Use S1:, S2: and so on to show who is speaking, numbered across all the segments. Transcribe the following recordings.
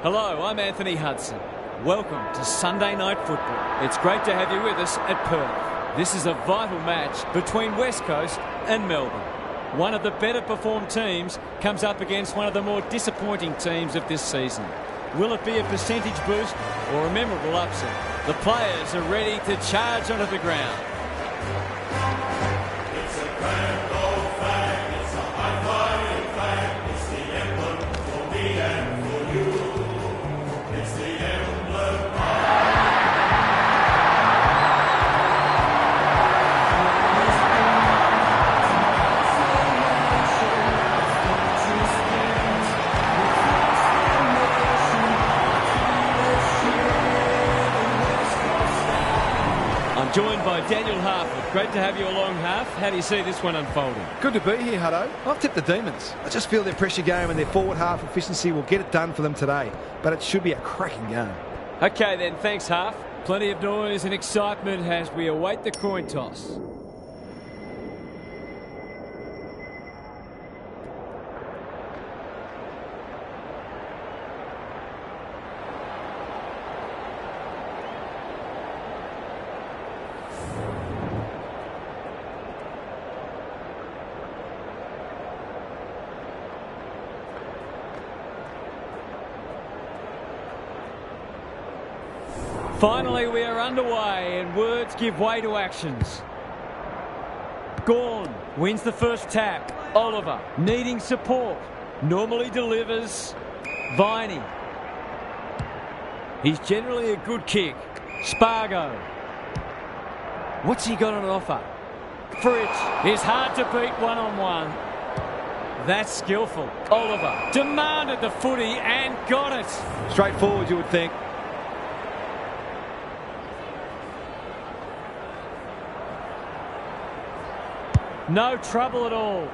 S1: Hello, I'm Anthony Hudson. Welcome to Sunday Night Football. It's great to have you with us at Perth. This is a vital match between West Coast and Melbourne. One of the better performed teams comes up against one of the more disappointing teams of this season. Will it be a percentage boost or a memorable upset? The players are ready to charge onto the ground.
S2: It's a grand old flag, it's a high-flying flag, it's the emblem for me and for you. It's the emblem.
S1: I'm joined by Daniel Harford. Great to have you along, Harf. How do you see this one unfolding?
S3: Good to be here, Hutto. I've tipped the Demons. I just feel their pressure game and their forward half efficiency will get it done for them today. But it should be a cracking game.
S1: Okay then, thanks Harf. Plenty of noise and excitement as we await the coin toss. Finally, we are underway and words give way to actions. Gawn wins the first tap. Oliver needing support. Normally delivers. Viney. He's generally a good kick. Spargo. What's he got on offer? Fritz is hard to beat one-on-one. That's skillful. Oliver demanded the footy and got it.
S3: Straightforward, you would think.
S1: No trouble at all.
S3: He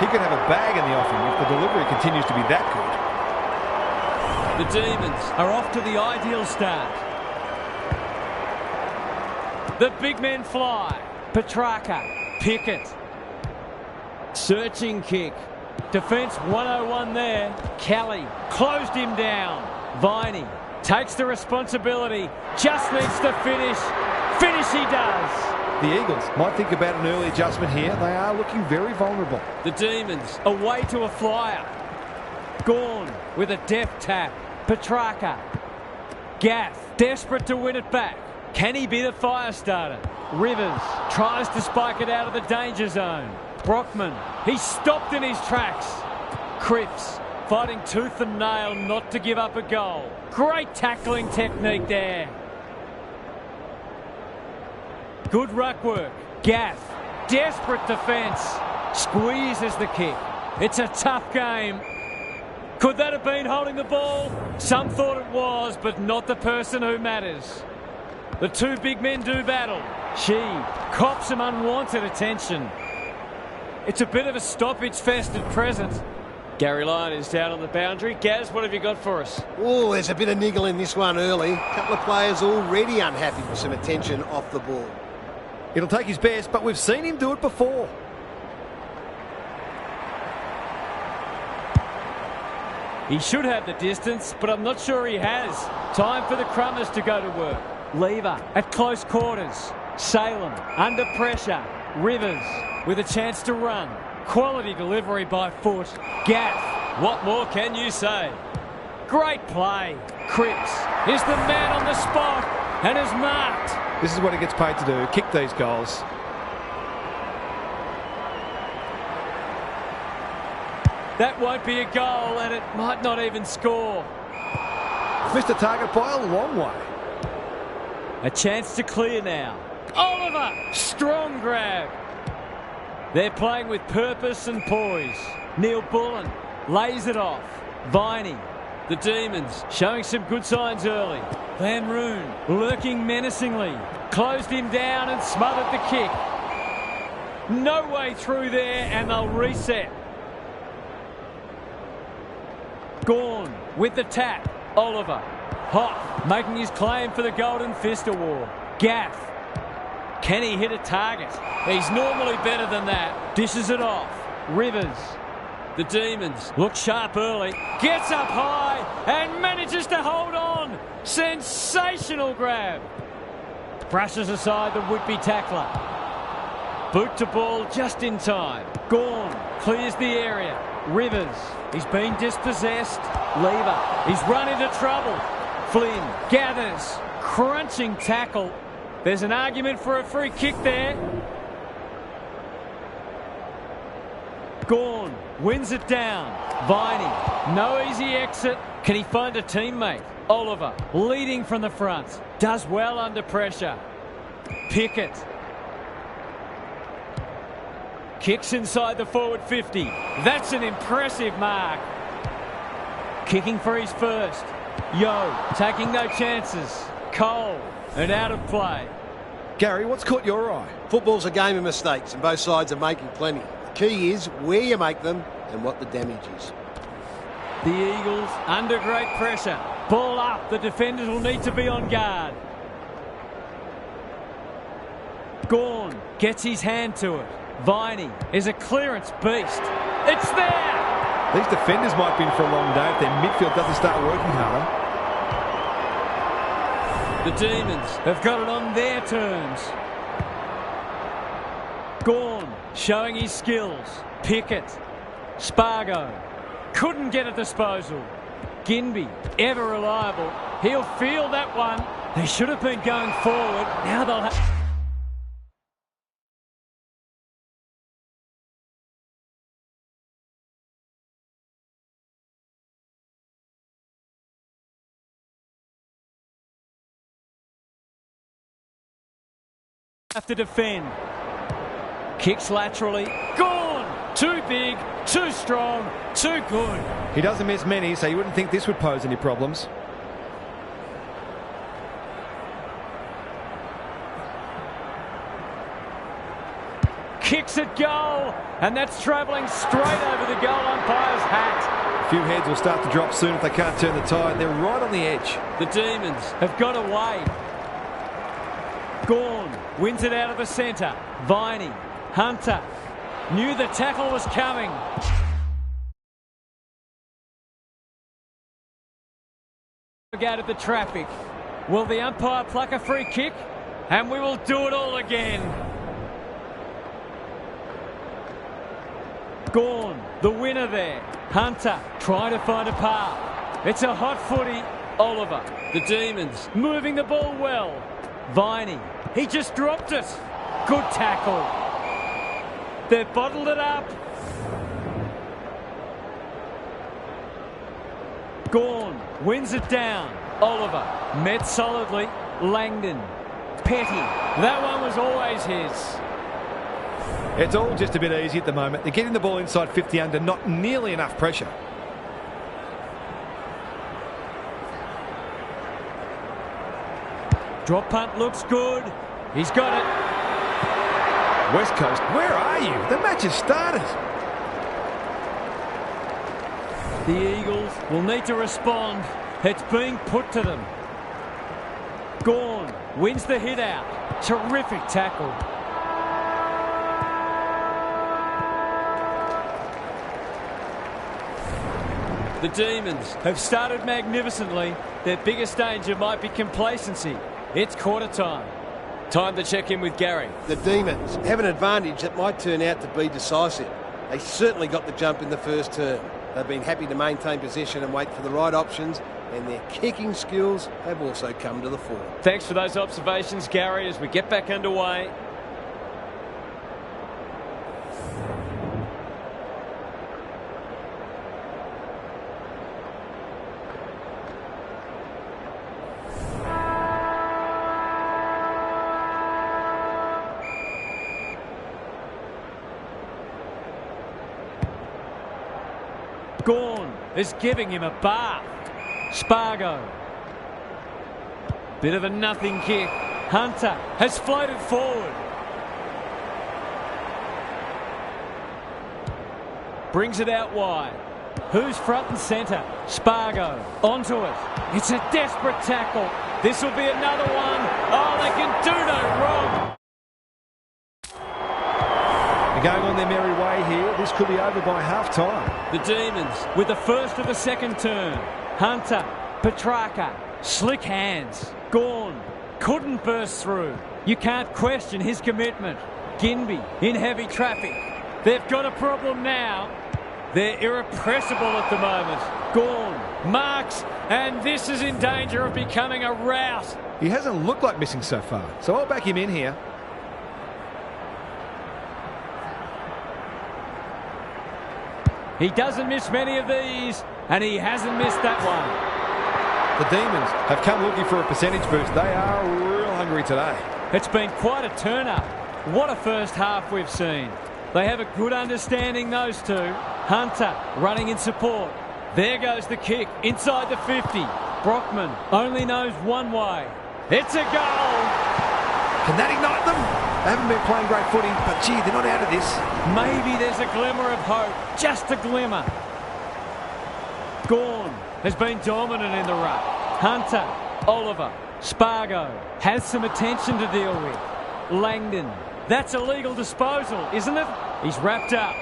S3: could have a bag in the offing if the delivery continues to be that
S1: good. The Demons are off to the ideal start. The big men fly. Petrarca. Pickett. Searching kick. Defence 101 there. Kelly closed him down. Viney takes the responsibility. Just needs to finish. Finish he does.
S3: The Eagles might think about an early adjustment here. They are looking very vulnerable.
S1: The Demons away to a flyer. Gawn with a deft tap. Petrarca. Gaff desperate to win it back. Can he be the fire starter? Rivers tries to spike it out of the danger zone. Brockman, he's stopped in his tracks. Cripps fighting tooth and nail not to give up a goal. Great tackling technique there. Good ruck work. Gaff. Desperate defence. Squeezes the kick. It's a tough game. Could that have been holding the ball? Some thought it was, but not the person who matters. The two big men do battle. She cops some unwanted attention. It's a bit of a stoppage fest at present. Gary Lyon is down on the boundary. Gaz, what have you got for us?
S4: Oh, there's a bit of niggle in this one early. A couple of players already unhappy with some attention off the ball.
S3: It'll take his best, but we've seen him do it before.
S1: He should have the distance, but I'm not sure he has. Time for the Crummers to go to work. Lever at close quarters. Salem under pressure. Rivers with a chance to run. Quality delivery by foot. Gaff. What more can you say? Great play. Cripps is the man on the spot and is marked.
S3: This is what he gets paid to do, kick these goals.
S1: That won't be a goal and it might not even score.
S3: Missed the target by a long way.
S1: A chance to clear now. Oliver, strong grab. They're playing with purpose and poise. Neil Bullen lays it off. Viney. The Demons showing some good signs early. Van Roon lurking menacingly. Closed him down and smothered the kick. No way through there and they'll reset. Gawn with the tap. Oliver. Hoff making his claim for the Golden Fist Award. Gaff. Can he hit a target? He's normally better than that. Dishes it off. Rivers. The Demons look sharp early, gets up high and manages to hold on. Sensational grab. Brushes aside the would-be tackler. Boot to ball just in time. Gawn clears the area. Rivers, he's been dispossessed. Lever, he's run into trouble. Flynn gathers, crunching tackle. There's an argument for a free kick there. Gawn wins it down. Viney, no easy exit. Can he find a teammate? Oliver, leading from the front. Does well under pressure. Pickett. Kicks inside the forward 50. That's an impressive mark. Kicking for his first. Yo, taking no chances. Cole, and out of play.
S3: Gary, what's caught your eye?
S4: Football's a game of mistakes and both sides are making plenty. The key is where you make them and what the damage is.
S1: The Eagles under great pressure. Ball up. The defenders will need to be on guard. Gawn gets his hand to it. Viney is a clearance beast. It's there!
S3: These defenders might be in for a long day if their midfield doesn't start working harder.
S1: The Demons have got it on their terms. Gawn showing his skills. Pickett. Spargo. Couldn't get a disposal. Ginbey, ever reliable. He'll feel that one. They should have been going forward. Now they'll have... to defend. Kicks laterally. Gawn! Too big, too strong, too good.
S3: He doesn't miss many, so you wouldn't think this would pose any problems.
S1: Kicks at goal, and that's travelling straight over the goal umpire's hat.
S3: A few heads will start to drop soon if they can't turn the tide. They're right on the edge.
S1: The Demons have got away. Gawn wins it out of the centre. Viney, Hunter, knew the tackle was coming. Out of the traffic. Will the umpire pluck a free kick? And we will do it all again. Gawn, the winner there. Hunter trying to find a path. It's a hot footy. Oliver, the Demons moving the ball well. Viney, he just dropped it. Good tackle. They've bottled it up. Gawn wins it down. Oliver met solidly. Langdon. Petty. That one was always his.
S3: It's all just a bit easy at the moment. They're getting the ball inside 50 under, not nearly enough pressure.
S1: Drop punt looks good. He's got it.
S3: West Coast, where are you? The match has started.
S1: The Eagles will need to respond. It's being put to them. Gawn wins the hit out. Terrific tackle. The Demons have started magnificently. Their biggest danger might be complacency. It's quarter time. Time to check in with Gary.
S4: The Demons have an advantage that might turn out to be decisive. They certainly got the jump in the first term. They've been happy to maintain possession and wait for the right options, and their kicking skills have also come to the fore.
S1: Thanks for those observations, Gary, as we get back underway. Gawn is giving him a bath. Spargo. Bit of a nothing kick. Hunter has floated forward. Brings it out wide. Who's front and centre? Spargo. Onto it. It's a desperate tackle. This will be another one. Oh, they can do no wrong.
S3: They're going on their merry way here. This could be over by half-time.
S1: The Demons with the first of the second turn. Hunter, Petrarca, slick hands. Gawn couldn't burst through. You can't question his commitment. Ginbey in heavy traffic. They've got a problem now. They're irrepressible at the moment. Gawn marks, and this is in danger of becoming a rout.
S3: He hasn't looked like missing so far, so I'll back him in here.
S1: He doesn't miss many of these, and he hasn't missed that one.
S3: The Demons have come looking for a percentage boost. They are real hungry today.
S1: It's been quite a turn-up. What a first half we've seen. They have a good understanding, those two. Hunter running in support. There goes the kick inside the 50. Brockman only knows one way. It's a goal!
S3: Can that ignite them? They haven't been playing great footy, but gee, they're not out of this.
S1: Maybe there's a glimmer of hope. Just a glimmer. Gawn has been dominant in the ruck. Hunter, Oliver, Spargo has some attention to deal with. Langdon. That's a legal disposal, isn't it? He's wrapped up.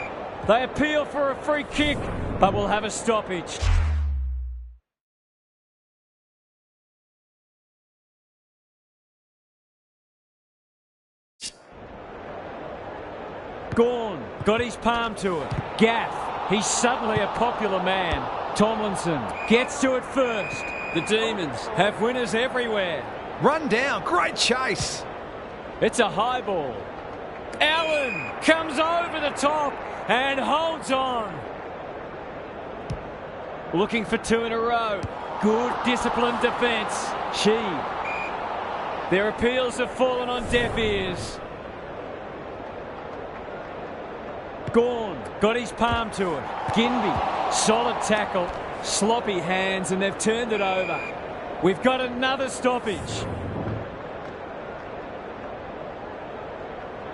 S1: They appeal for a free kick, but will have a stoppage. Gawn got his palm to it. Gaff, he's suddenly a popular man. Tomlinson gets to it first. The Demons have winners everywhere.
S3: Run down, great chase.
S1: It's a high ball. Allen comes over the top and holds on. Looking for two in a row. Good disciplined defence. Their appeals have fallen on deaf ears. Gawn got his palm to it. Ginbey, solid tackle, sloppy hands, and they've turned it over. We've got another stoppage.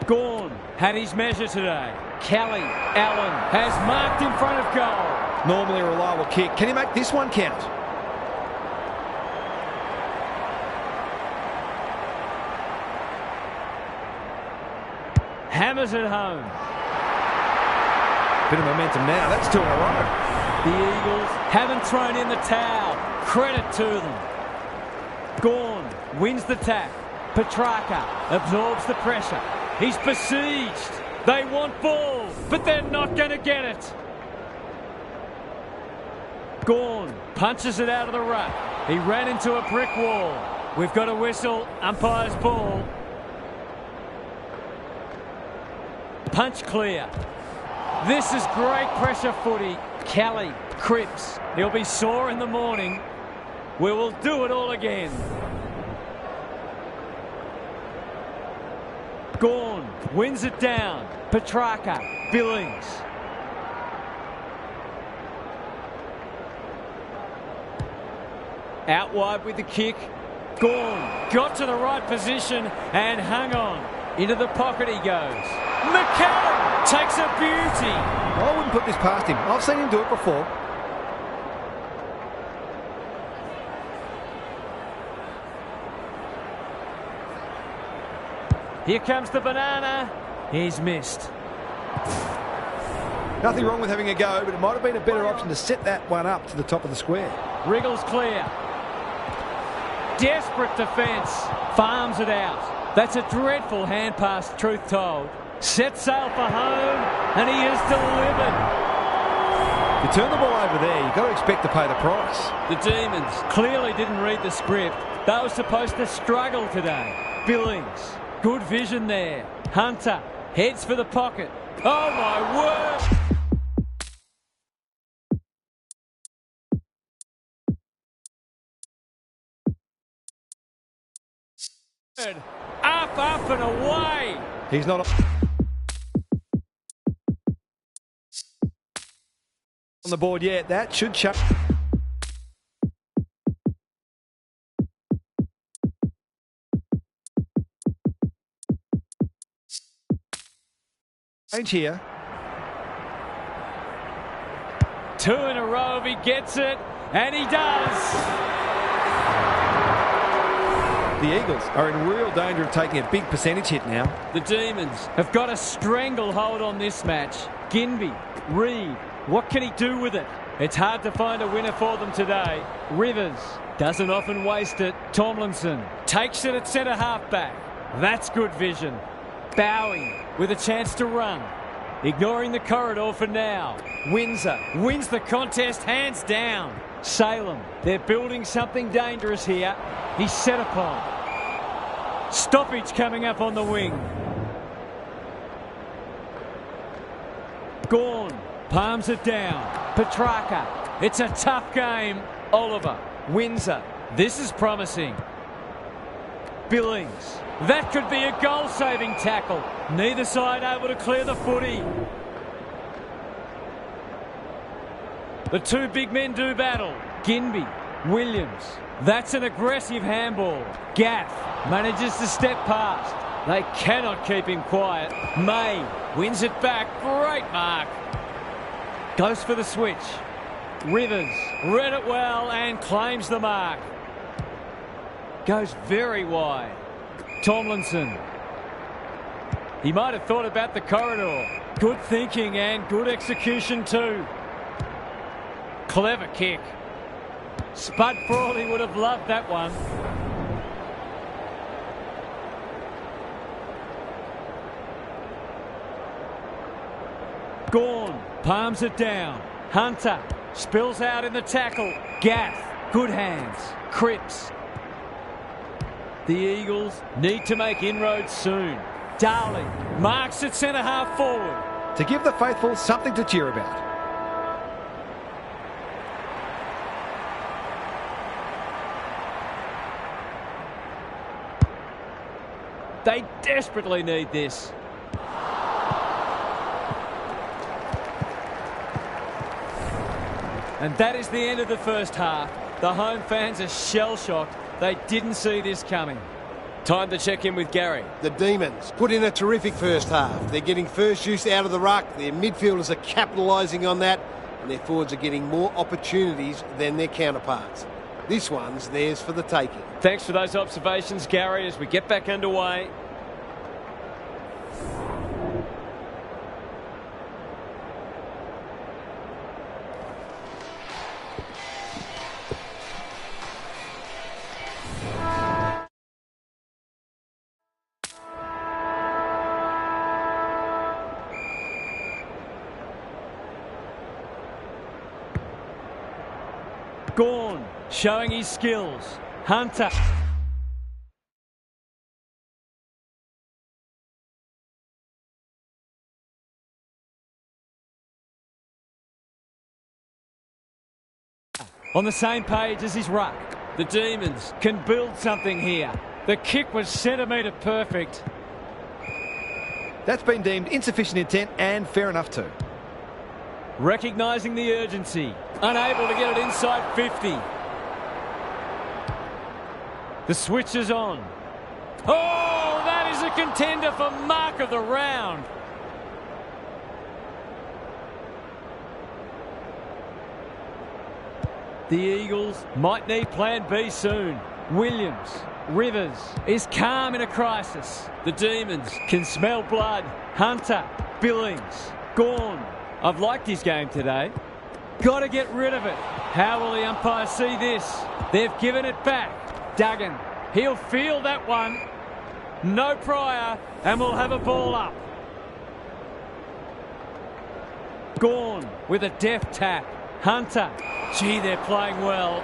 S1: Gawn had his measure today. Kelly Allen has marked in front of goal.
S3: Normally a reliable kick. Can he make this one count?
S1: Hammers it home.
S3: Bit of momentum now. That's two in a row.
S1: The Eagles haven't thrown in the towel. Credit to them. Gawn wins the tap. Petrarca absorbs the pressure. He's besieged. They want ball, but they're not going to get it. Gawn punches it out of the ruck. He ran into a brick wall. We've got a whistle. Umpire's ball. Punch clear. This is great pressure footy. Kelly, Cripps. He'll be sore in the morning. We will do it all again. Gawn wins it down. Petrarca, Billings. Out wide with the kick. Gawn got to the right position and hung on. Into the pocket he goes. McCallum takes a beauty.
S3: I wouldn't put this past him. I've seen him do it before.
S1: Here comes the banana. He's missed.
S3: Nothing wrong with having a go, but it might have been a better option to set that one up to the top of the square.
S1: Wriggles clear. Desperate defence. Farms it out. That's a dreadful hand pass, truth told. Set sail for home, and he is delivered.
S3: You turn the ball over there, you've got to expect to pay the price.
S1: The Demons clearly didn't read the script. They were supposed to struggle today. Billings, good vision there. Hunter heads for the pocket. Oh my word! Up, up and away.
S3: He's not on the board yet. That should change. Here.
S1: Two in a row if he gets it, and he does.
S3: The Eagles are in real danger of taking a big percentage hit now.
S1: The Demons have got a stranglehold on this match. Ginbey, Reed, what can he do with it? It's hard to find a winner for them today. Rivers doesn't often waste it. Tomlinson takes it at centre half-back. That's good vision. Bowie with a chance to run. Ignoring the corridor for now. Windsor wins the contest hands down. Salem, they're building something dangerous here. He's set upon. Stoppage coming up on the wing. Gawn palms it down. Petrarca. It's a tough game. Oliver. Windsor. This is promising. Billings. That could be a goal-saving tackle. Neither side able to clear the footy. The two big men do battle. Ginbey. Williams. That's an aggressive handball. Gaff manages to step past. They cannot keep him quiet. May wins it back. Great mark. Goes for the switch. Rivers read it well and claims the mark. Goes very wide. Tomlinson. He might have thought about the corridor. Good thinking and good execution too. Clever kick. Spud Frawley would have loved that one. Gawn palms it down. Hunter spills out in the tackle. Gaff, good hands. Cripps. The Eagles need to make inroads soon. Darling marks at centre half forward.
S3: To give the faithful something to cheer about.
S1: They desperately need this. And that is the end of the first half. The home fans are shell-shocked. They didn't see this coming. Time to check in with Gary.
S4: The Demons put in a terrific first half. They're getting first use out of the ruck. Their midfielders are capitalising on that. And their forwards are getting more opportunities than their counterparts. This one's theirs for the taking.
S1: Thanks for those observations, Gary, as we get back underway. Gawn showing his skills. Hunter. On the same page as his ruck. The Demons can build something here. The kick was centimetre perfect.
S3: That's been deemed insufficient intent and fair enough too.
S1: Recognising the urgency. Unable to get it inside 50. The switch is on. Oh, that is a contender for mark of the round. The Eagles might need plan B soon. Williams. Rivers is calm in a crisis. The Demons can smell blood. Hunter. Billings. Gawn. I've liked his game today. Got to get rid of it. How will the umpire see this? They've given it back. Duggan. He'll feel that one. No prior, and we'll have a ball up. Gawn with a deft tap. Hunter. Gee, they're playing well.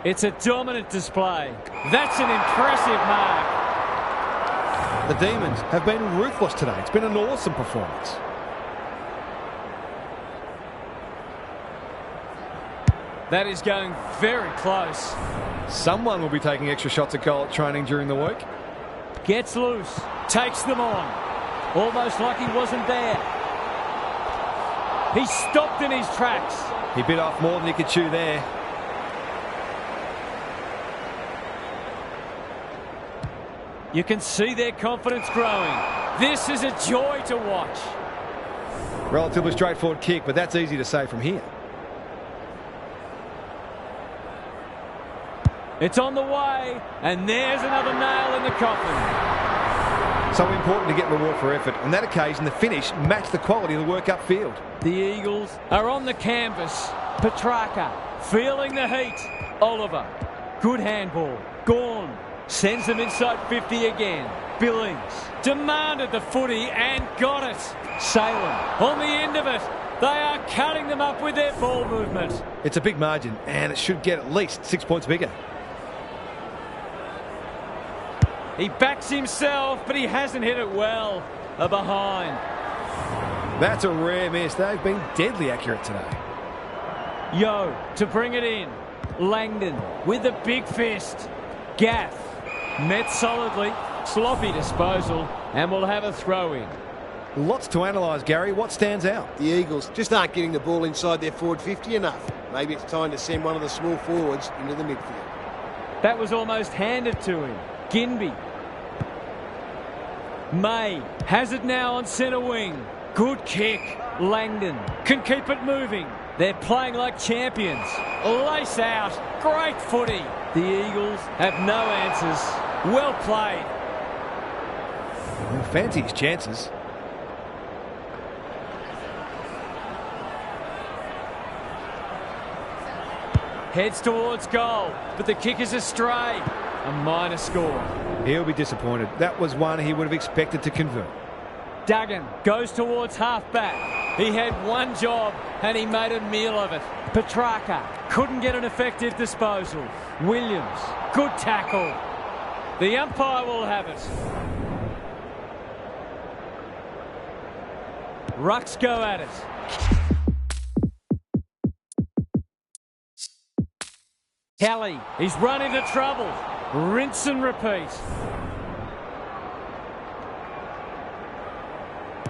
S1: It's a dominant display. That's an impressive mark.
S3: The Demons have been ruthless today. It's been an awesome performance.
S1: That is going very close.
S3: Someone will be taking extra shots at goal at training during the week.
S1: Gets loose. Takes them on. Almost like he wasn't there. He stopped in his tracks.
S3: He bit off more than he could chew there.
S1: You can see their confidence growing. This is a joy to watch.
S3: Relatively straightforward kick, but that's easy to say from here.
S1: It's on the way, and there's another nail in the coffin.
S3: So important to get reward for effort. On that occasion, the finish matched the quality of the work upfield.
S1: The Eagles are on the canvas. Petrarca feeling the heat. Oliver, good handball. Gawn sends them inside 50 again. Billings demanded the footy and got it. Salem on the end of it. They are cutting them up with their ball movement.
S3: It's a big margin, and it should get at least 6 points bigger.
S1: He backs himself, but he hasn't hit it well. A behind.
S3: That's a rare miss. They've been deadly accurate today.
S1: Yo to bring it in. Langdon with a big fist. Gaff met solidly. Sloppy disposal, and we'll have a throw in.
S3: Lots to analyse, Gary. What stands out?
S4: The Eagles just aren't getting the ball inside their forward 50 enough. Maybe it's time to send one of the small forwards into the midfield.
S1: That was almost handed to him. Ginby. May has it now on centre wing. Good kick. Langdon can keep it moving. They're playing like champions. Lace out. Great footy. The Eagles have no answers. Well played.
S3: Fancy his chances.
S1: Heads towards goal, but the kick is astray. A minor score.
S3: He'll be disappointed. That was one he would have expected to convert.
S1: Duggan goes towards half-back. He had one job and he made a meal of it. Petrarca couldn't get an effective disposal. Williams, good tackle. The umpire will have it. Rucks go at it. Kelly, he's run into trouble. Rinse and repeat.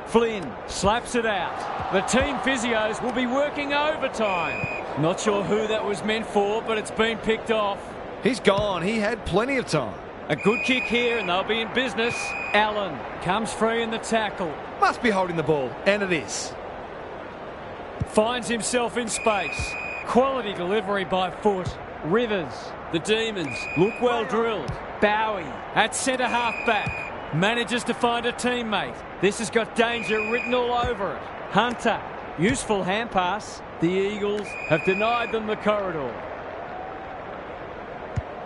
S1: Flynn slaps it out. The team physios will be working overtime. Not sure who that was meant for, but it's been picked off.
S3: He's gone. He had plenty of time.
S1: A good kick here and they'll be in business. Allen comes free in the tackle.
S3: Must be holding the ball, and it is.
S1: Finds himself in space. Quality delivery by foot. Rivers, the Demons, look well drilled. Bowie at centre half back. Manages to find a teammate. This has got danger written all over it. Hunter, useful hand pass. The Eagles have denied them the corridor.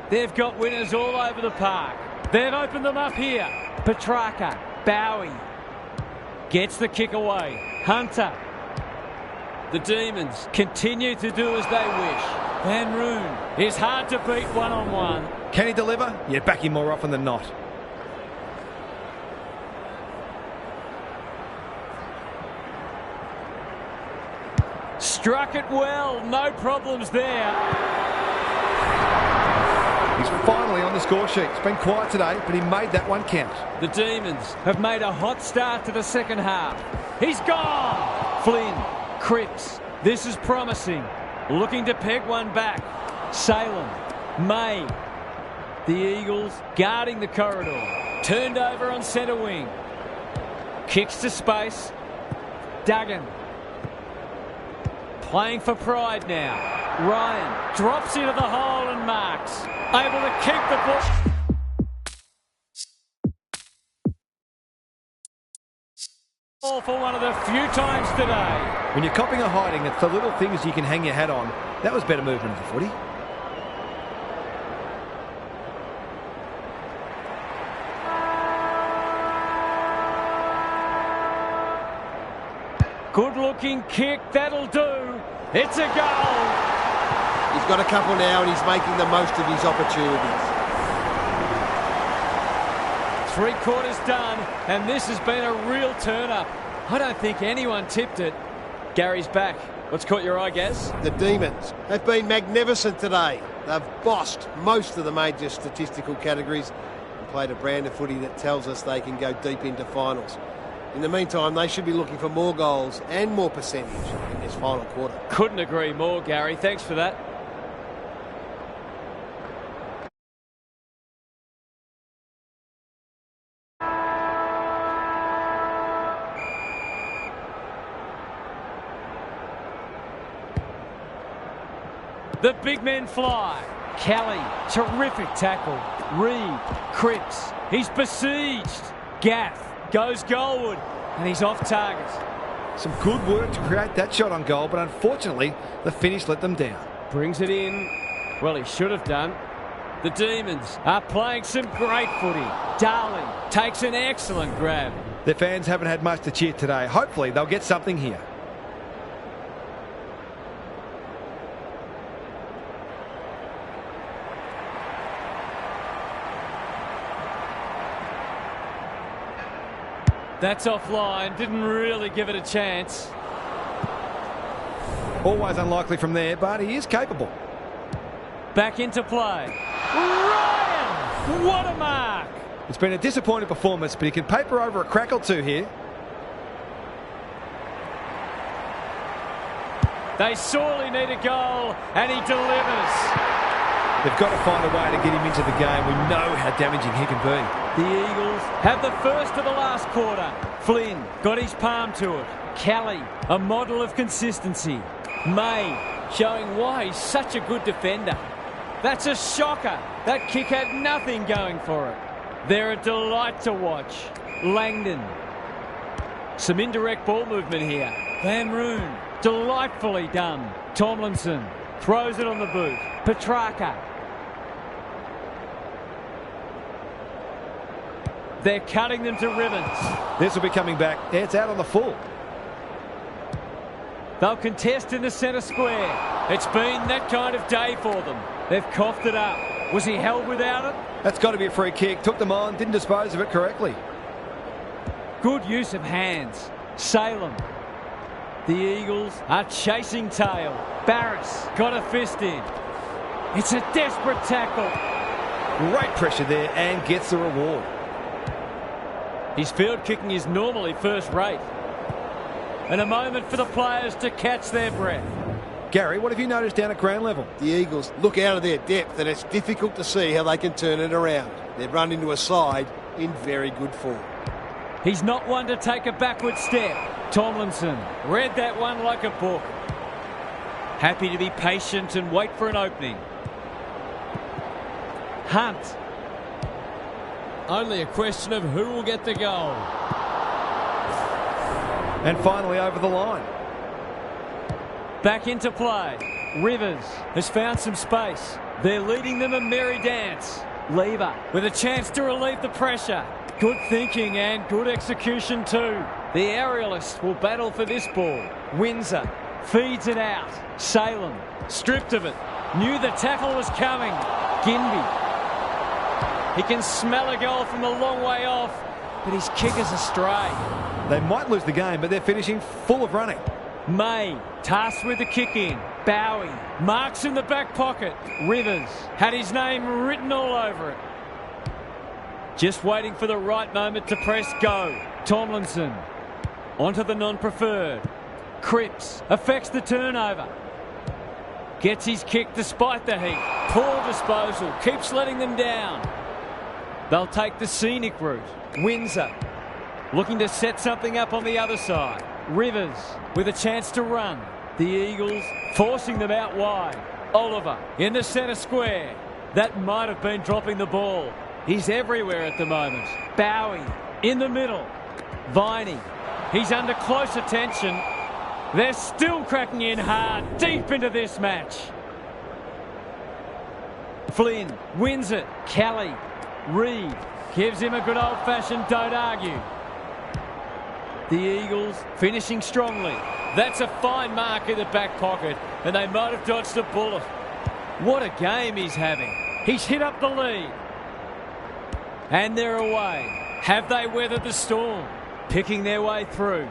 S1: They've got winners all over the park. They've opened them up here. Petrarca, Bowie gets the kick away. Hunter. The Demons continue to do as they wish. Van Roon is hard to beat one-on-one.
S3: Can he deliver? You back him more often than not.
S1: Struck it well. No problems there.
S3: He's finally on the score sheet. It's been quiet today, but he made that one count.
S1: The Demons have made a hot start to the second half. He's gone! Flynn, Cripps. This is promising. Looking to peg one back. Salem, May. The Eagles guarding the corridor. Turned over on centre wing. Kicks to space. Duggan. Playing for pride now. Ryan drops into the hole and marks. Able to keep the ball. For one of the few times today.
S3: When you're copping a hiding, it's the little things you can hang your hat on. That was better movement of the footy.
S1: Good-looking kick, that'll do. It's a goal.
S4: He's got a couple now and he's making the most of his opportunities.
S1: 3/4 done, and this has been a real turn-up. I don't think anyone tipped it. Gary's back. What's caught your eye, Gaz?
S4: The Demons have been magnificent today. They've bossed most of the major statistical categories and played a brand of footy that tells us they can go deep into finals. In the meantime, they should be looking for more goals and more percentage in this final quarter.
S1: Couldn't agree more, Gary. Thanks for that. The big men fly. Kelly, terrific tackle. Reed, Cripps, he's besieged. Gaff goes goalward, and he's off target.
S3: Some good work to create that shot on goal, but unfortunately, the finish let them down.
S1: Brings it in. Well, he should have done. The Demons are playing some great footy. Darling takes an excellent grab.
S3: Their fans haven't had much to cheer today. Hopefully, they'll get something here.
S1: That's offline. Didn't really give it a chance.
S3: Always unlikely from there, but he is capable.
S1: Back into play. Ryan! What a mark!
S3: It's been a disappointing performance, but he can paper over a crack or two here.
S1: They sorely need a goal, and he delivers.
S3: They've got to find a way to get him into the game. We know how damaging he can be.
S1: The Eagles have the first of the last quarter. Flynn got his palm to it. Kelly, a model of consistency. May, showing why he's such a good defender. That's a shocker. That kick had nothing going for it. They're a delight to watch. Langdon. Some indirect ball movement here. Van Roon, delightfully done. Tomlinson throws it on the boot. Petrarca. They're cutting them to ribbons.
S3: This will be coming back. Yeah, it's out on the full.
S1: They'll contest in the centre square. It's been that kind of day for them. They've coughed it up. Was he held without it?
S3: That's got to be a free kick. Took them on, didn't dispose of it correctly.
S1: Good use of hands. Salem. The Eagles are chasing tail. Barris got a fist in. It's a desperate tackle.
S3: Great pressure there and gets the reward.
S1: His field kicking is normally first rate. And a moment for the players to catch their breath.
S3: Gary, what have you noticed down at ground level?
S4: The Eagles look out of their depth and it's difficult to see how they can turn it around. They've run into a side in very good form.
S1: He's not one to take a backward step. Tomlinson read that one like a book. Happy to be patient and wait for an opening. Hunt. Only a question of who will get the goal.
S3: And finally over the line.
S1: Back into play. Rivers has found some space. They're leading them a merry dance. Lever with a chance to relieve the pressure. Good thinking and good execution too. The aerialists will battle for this ball. Windsor feeds it out. Salem stripped of it. Knew the tackle was coming. Ginby. He can smell a goal from a long way off, but his kick is astray.
S3: They might lose the game, but they're finishing full of running.
S1: May tasked with the kick in. Bowie marks in the back pocket. Rivers had his name written all over it. Just waiting for the right moment to press go. Tomlinson onto the non-preferred. Cripps affects the turnover. Gets his kick despite the heat. Poor disposal. Keeps letting them down. They'll take the scenic route. Windsor looking to set something up on the other side. Rivers with a chance to run. The Eagles forcing them out wide. Oliver in the centre square. That might have been dropping the ball. He's everywhere at the moment. Bowie in the middle. Viney. He's under close attention. They're still cracking in hard deep into this match. Flynn wins it. Kelly. Reed gives him a good old-fashioned don't argue. The Eagles finishing strongly. That's a fine mark in the back pocket, and they might have dodged a bullet. What a game he's having. He's hit up the lead. And they're away. Have they weathered the storm? Picking their way through.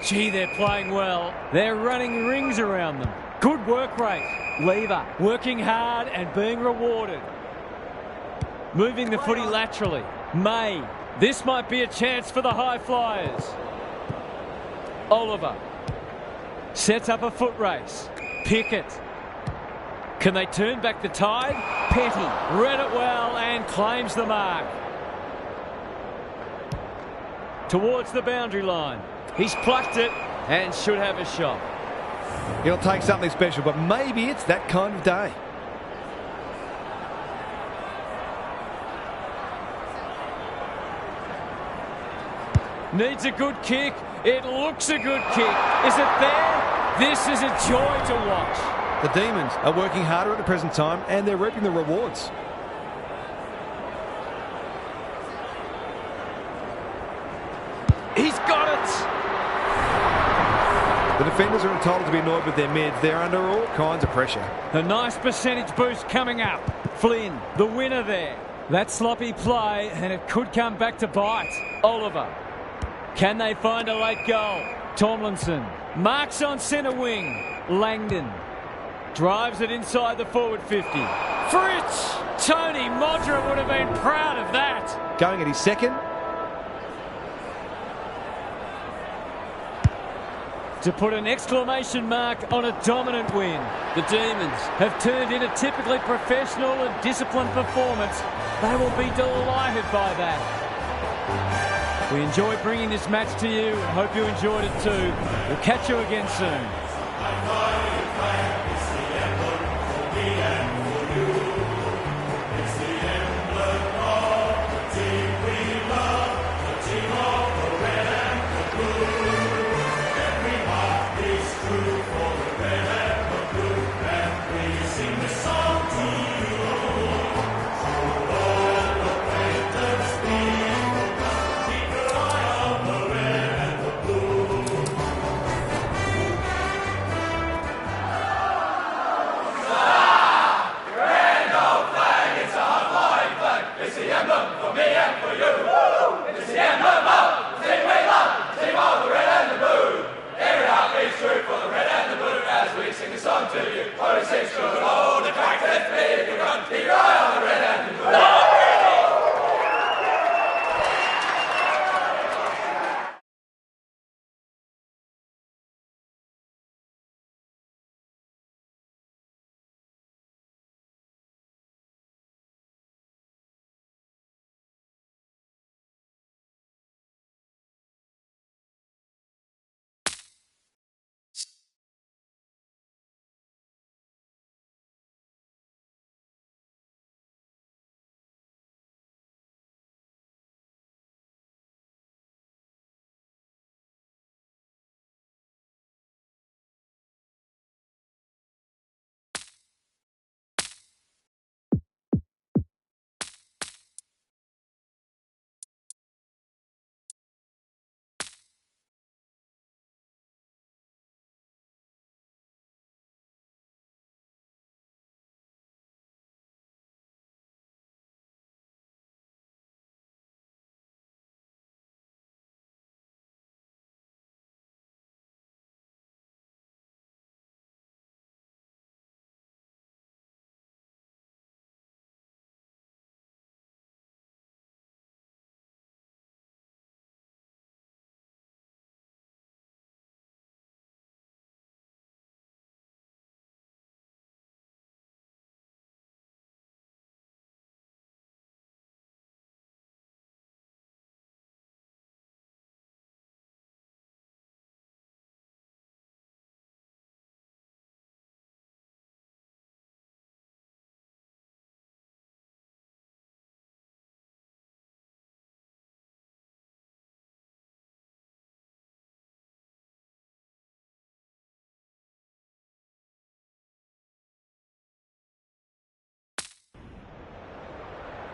S1: Gee, they're playing well. They're running rings around them. Good work rate. Lever working hard and being rewarded. Moving the footy laterally. May. This might be a chance for the high flyers. Oliver sets up a foot race. Pickett. Can they turn back the tide? Petty read it well and claims the mark. Towards the boundary line. He's plucked it and should have a shot.
S3: It'll take something special, but maybe it's that kind of day.
S1: Needs a good kick. It looks a good kick. Is it there? This is a joy to watch.
S3: The Demons are working harder at the present time and they're reaping the rewards.
S1: He's got it.
S3: The defenders are entitled to be annoyed with their mids. They're under all kinds of pressure.
S1: A nice percentage boost coming up. Flynn, the winner there. That sloppy play, and it could come back to bite. Oliver. Can they find a late goal? Tomlinson. Marks on centre wing. Langdon. Drives it inside the forward 50. Fritz! Tony Modra would have been proud of that.
S3: Going at his second.
S1: To put an exclamation mark on a dominant win. The Demons have turned in a typically professional and disciplined performance. They will be delighted by that. We enjoy bringing this match to you and hope you enjoyed it too. We'll catch you again soon.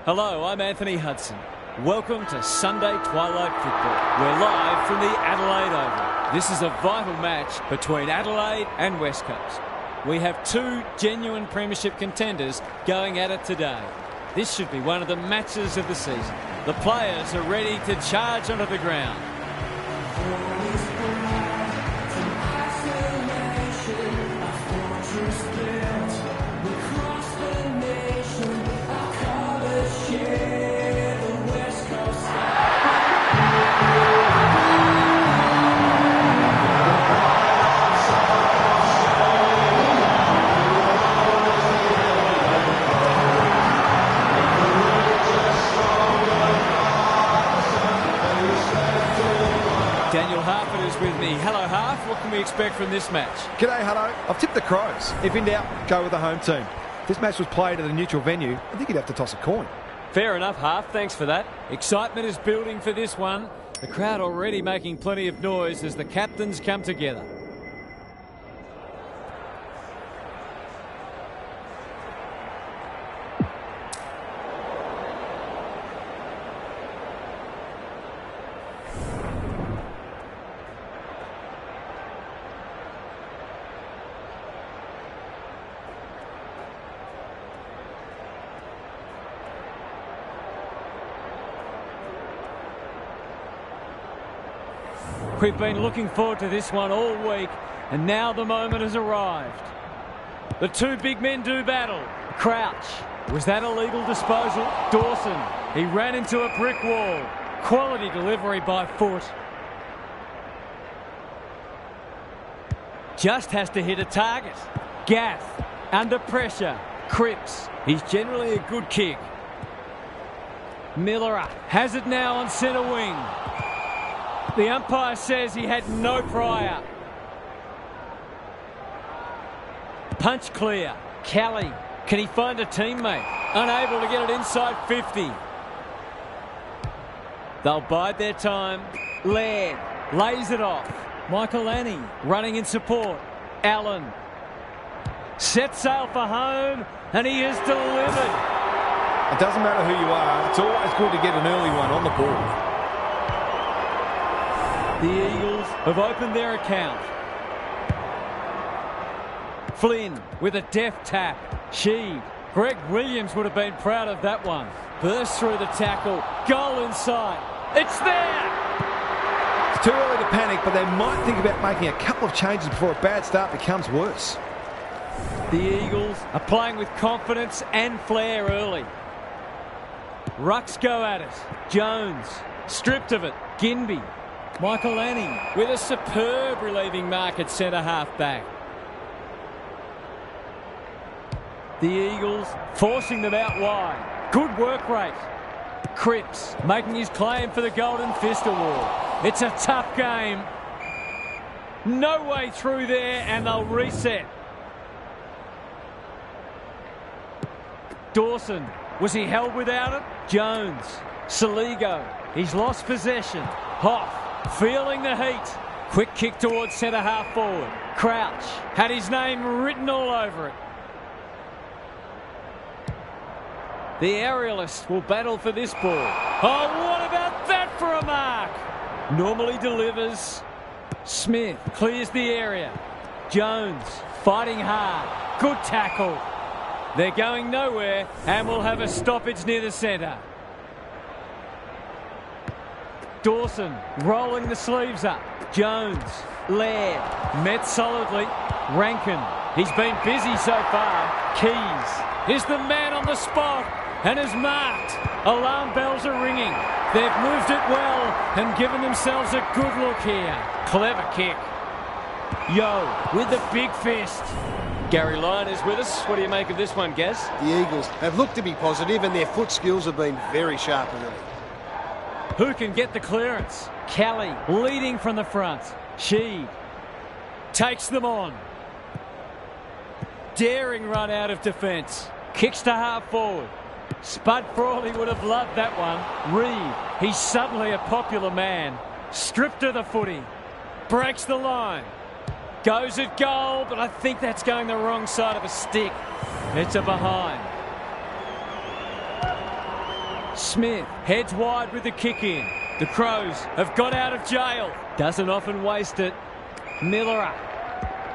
S1: Hello, I'm Anthony Hudson. Welcome to Sunday Twilight Football. We're live from the Adelaide Oval. This is a vital match between Adelaide and West Coast. We have two genuine premiership contenders going at it today. This should be one of the matches of the season. The players are ready to charge onto the ground. Daniel Harford is with me. Hello, Harf. What can we expect from this match?
S3: G'day, hello. I've tipped the Crows. If in doubt, go with the home team. If this match was played at a neutral venue, I think you'd have to toss a coin.
S1: Fair enough, Harf. Thanks for that. Excitement is building for this one. The crowd already making plenty of noise as the captains come together. We've been looking forward to this one all week, and now the moment has arrived. The two big men do battle. Crouch. Was that a legal disposal? Dawson. He ran into a brick wall. Quality delivery by foot. Just has to hit a target. Gaff. Under pressure. Cripps. He's generally a good kick. Miller has it now on centre wing. The umpire says he had no prior. Punch clear. Kelly. Can he find a teammate? Unable to get it inside 50. They'll bide their time. Laird lays it off. Michael Annie running in support. Allen sets sail for home, and he is delivered.
S3: It doesn't matter who you are. It's always good to get an early one on the board.
S1: The Eagles have opened their account. Flynn with a deft tap. Sheed. Greg Williams would have been proud of that one. Burst through the tackle. Goal in sight. It's there!
S3: It's too early to panic, but they might think about making a couple of changes before a bad start becomes worse.
S1: The Eagles are playing with confidence and flair early. Rucks go at it. Jones stripped of it. Ginbey. Michael Annie with a superb relieving mark at centre half back. The Eagles forcing them out wide. Good work rate. Cripps making his claim for the Golden Fist Award. It's a tough game. No way through there, and they'll reset. Dawson. Was he held without it? Jones. Saligo. He's lost possession. Hoff. Feeling the heat. Quick kick towards centre half forward. Crouch had his name written all over it. The aerialist will battle for this ball. Oh, what about that for a mark? Normally delivers. Smith clears the area. Jones fighting hard. Good tackle. They're going nowhere and will have a stoppage near the centre. Dawson rolling the sleeves up. Jones. Laird. Met solidly. Rankin. He's been busy so far. Keys is the man on the spot and is marked. Alarm bells are ringing. They've moved it well and given themselves a good look here. Clever kick. Yo with the big fist. Gary Lyon is with us. What do you make of this one, Gaz?
S4: The Eagles have looked to be positive and their foot skills have been very sharp early.
S1: Who can get the clearance? Kelly leading from the front. Sheed takes them on. Daring run out of defence. Kicks to half forward. Spud Frawley would have loved that one. Reed, he's suddenly a popular man. Stripped of the footy. Breaks the line. Goes at goal, but I think that's going the wrong side of a stick. It's a behind. Smith heads wide with the kick in. The Crows have got out of jail. Doesn't often waste it. Miller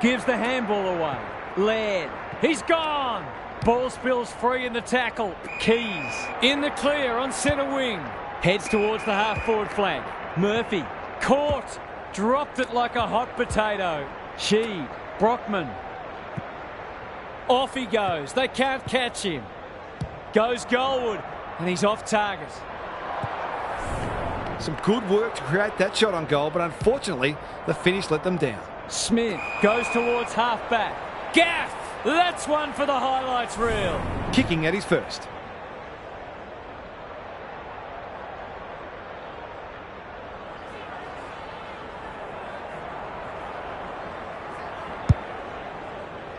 S1: gives the handball away. Laird, he's gone. Ball spills free in the tackle. Keys in the clear on centre wing. Heads towards the half-forward flank. Murphy caught. Dropped it like a hot potato. Sheed, Brockman. Off he goes. They can't catch him. Goes goalward. And he's off target.
S3: Some good work to create that shot on goal, but unfortunately, the finish let them down.
S1: Smith goes towards half-back. Gaff! That's one for the highlights reel.
S3: Kicking at his first.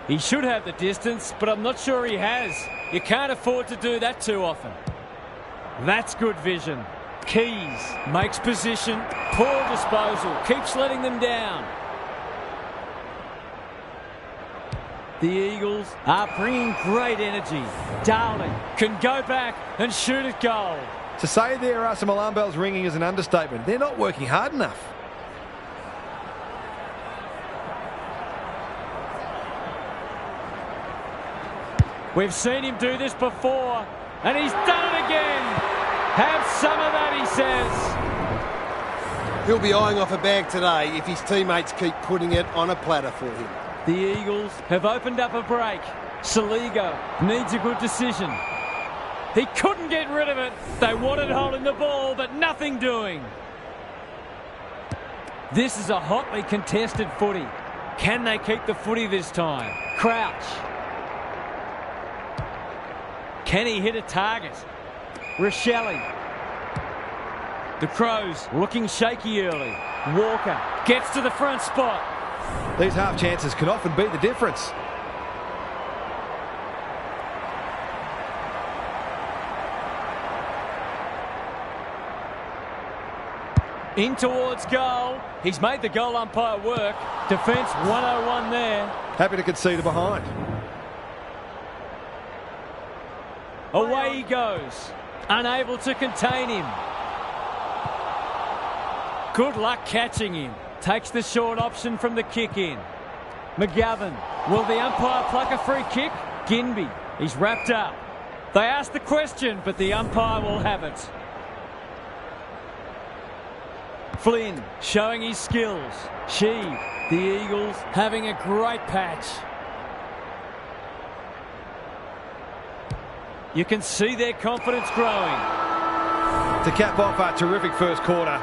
S1: He should have the distance, but I'm not sure he has. You can't afford to do that too often. That's good vision. Keys makes position. Poor disposal. Keeps letting them down. The Eagles are bringing great energy. Darling can go back and shoot at goal.
S3: To say there are some alarm bells ringing is an understatement. They're not working hard enough.
S1: We've seen him do this before, and he's done it again. Have some of that, he says.
S4: He'll be eyeing off a bag today if his teammates keep putting it on a platter for him.
S1: The Eagles have opened up a break. Saligo needs a good decision. He couldn't get rid of it. They wanted holding the ball, but nothing doing. This is a hotly contested footy. Can they keep the footy this time? Crouch. Can he hit a target? Rochelle. The Crows looking shaky early. Walker gets to the front spot.
S3: These half chances can often be the difference.
S1: In towards goal. He's made the goal umpire work. Defence 101 there.
S3: Happy to concede a behind.
S1: Away he goes. Unable to contain him. Good luck catching him. Takes the short option from the kick in. McGovern. Will the umpire pluck a free kick? Ginbey. He's wrapped up. They asked the question, but the umpire will have it. Flynn showing his skills. Sheed. The Eagles having a great patch. You can see their confidence growing.
S3: To cap off a terrific first quarter.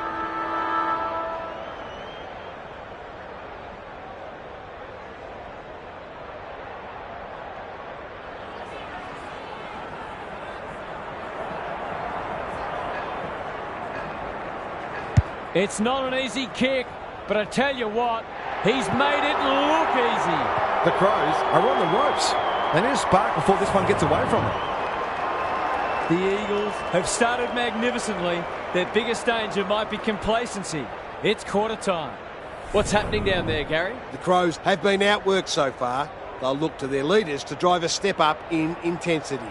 S1: It's not an easy kick, but I tell you what, he's made it look easy.
S3: The Crows are on the ropes. They need a spark before this one gets away from them.
S1: The Eagles have started magnificently. Their biggest danger might be complacency. It's quarter time. What's happening down there, Gary?
S4: The Crows have been outworked so far. They'll look to their leaders to drive a step up in intensity.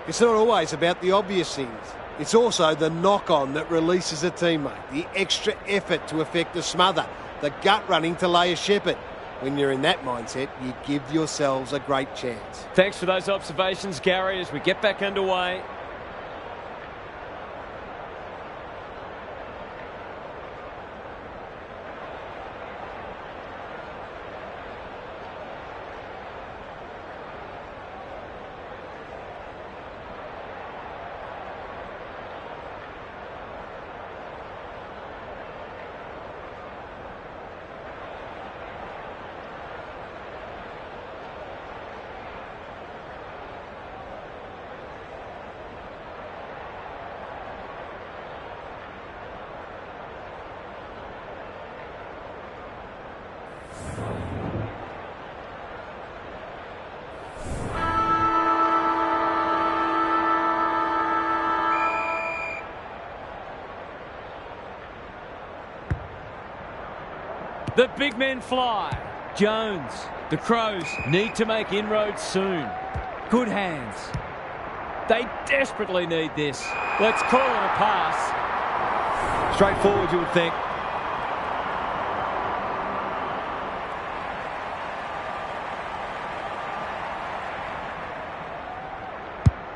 S4: It's not always about the obvious things. It's also the knock-on that releases a teammate, the extra effort to effect a smother, the gut running to lay a shepherd. When you're in that mindset, you give yourselves a great chance.
S1: Thanks for those observations, Gary, as we get back underway. The big men fly. Jones. The Crows need to make inroads soon. Good hands. They desperately need this. Let's call it a pass.
S3: Straightforward, you would think.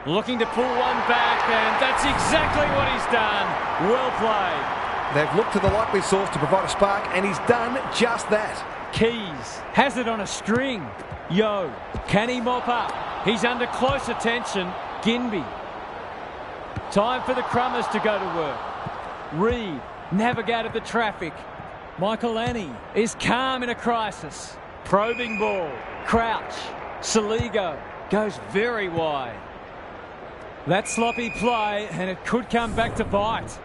S1: Looking to pull one back, and that's exactly what he's done. Well played.
S3: They've looked to the likely source to provide a spark, and he's done just that.
S1: Keys has it on a string. Yo, can he mop up? He's under close attention. Ginbey. Time for the Crummers to go to work. Reed navigated the traffic. Michael Annie is calm in a crisis. Probing ball. Crouch. Saligo goes very wide. That sloppy play, and it could come back to bite.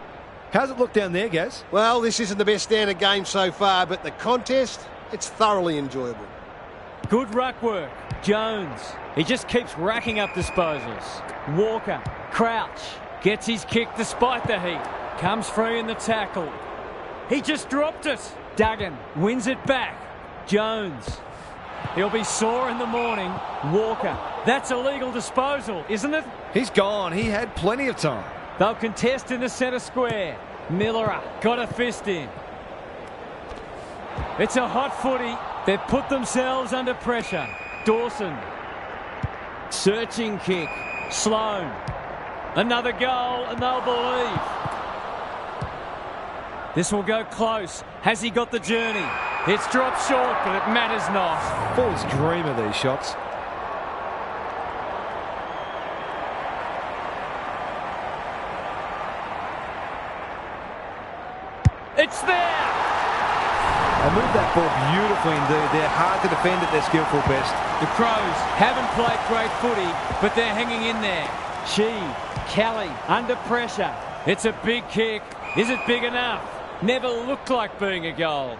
S3: How's it look down there, Gaz?
S4: Well, this isn't the best standard game so far, but the contest, it's thoroughly enjoyable.
S1: Good ruck work. Jones. He just keeps racking up disposals. Walker. Crouch. Gets his kick despite the heat. comes free in the tackle. He just dropped it. Duggan wins it back. Jones. He'll be sore in the morning. Walker. That's a legal disposal, isn't it?
S3: He's gone. He had plenty of time.
S1: They'll contest in the centre square. Miller got a fist in. It's a hot footy. They've put themselves under pressure. Dawson. Searching kick. Sloan. Another goal and they'll believe. This will go close. Has he got the journey? It's dropped short, but it matters not.
S3: Forwards dream of these shots.
S1: It's there!
S3: They moved that ball beautifully indeed. They're hard to defend at their skillful best.
S1: The Crows haven't played great footy, but they're hanging in there. Kelly under pressure. It's a big kick. Is it big enough? Never looked like being a goal.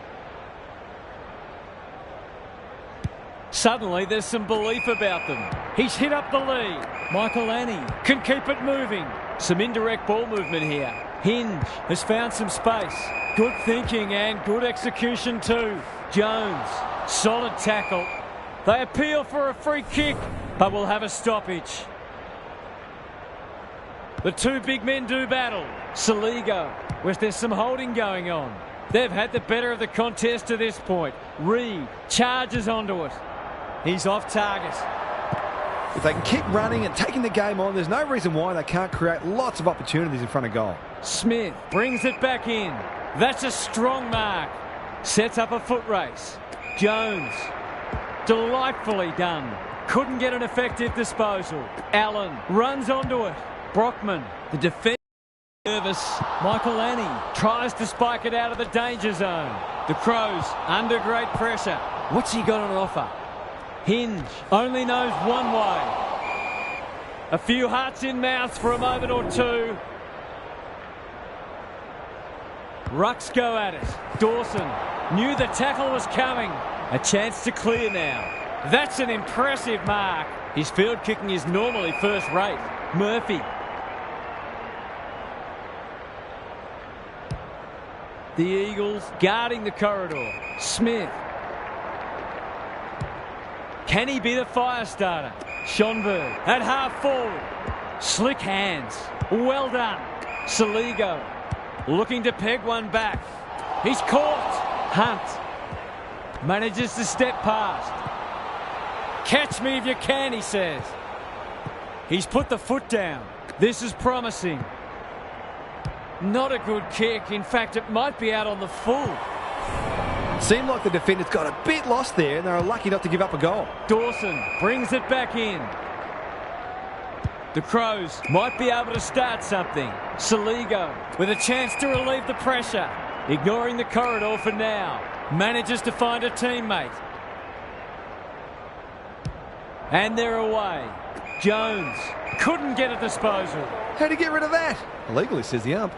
S1: Suddenly there's some belief about them. He's hit up the lead. Michael Annie can keep it moving. Some indirect ball movement here. Hinge has found some space. Good thinking and good execution too. Jones, solid tackle. They appeal for a free kick, but will have a stoppage. The two big men do battle. Saligo, where there's some holding going on. They've had the better of the contest to this point. Reed charges onto it. He's off target.
S3: If they can keep running and taking the game on, there's no reason why they can't create lots of opportunities in front of goal.
S1: Smith brings it back in. That's a strong mark. Sets up a foot race. Jones. Delightfully done. Couldn't get an effective disposal. Allen runs onto it. Brockman, the defence, nervous. Michael Annie tries to spike it out of the danger zone. The Crows under great pressure. What's he got on offer? Hinge only knows one way. A few hearts in mouths for a moment or two. Rucks go at it. Dawson knew the tackle was coming. A chance to clear now. That's an impressive mark. His field kicking is normally first rate. Murphy. The Eagles guarding the corridor. Smith. Can he be the fire starter? Schonberg at half forward. Slick hands. Well done. Saligo looking to peg one back. He's caught. Hunt manages to step past. Catch me if you can, he says. He's put the foot down. This is promising. Not a good kick. In fact, it might be out on the full.
S3: Seemed like the defenders got a bit lost there and they were lucky not to give up a goal.
S1: Dawson brings it back in. The Crows might be able to start something. Saligo with a chance to relieve the pressure. Ignoring the corridor for now. Manages to find a teammate. And they're away. Jones couldn't get a disposal.
S3: How'd he get rid of that? Illegally, says the ump.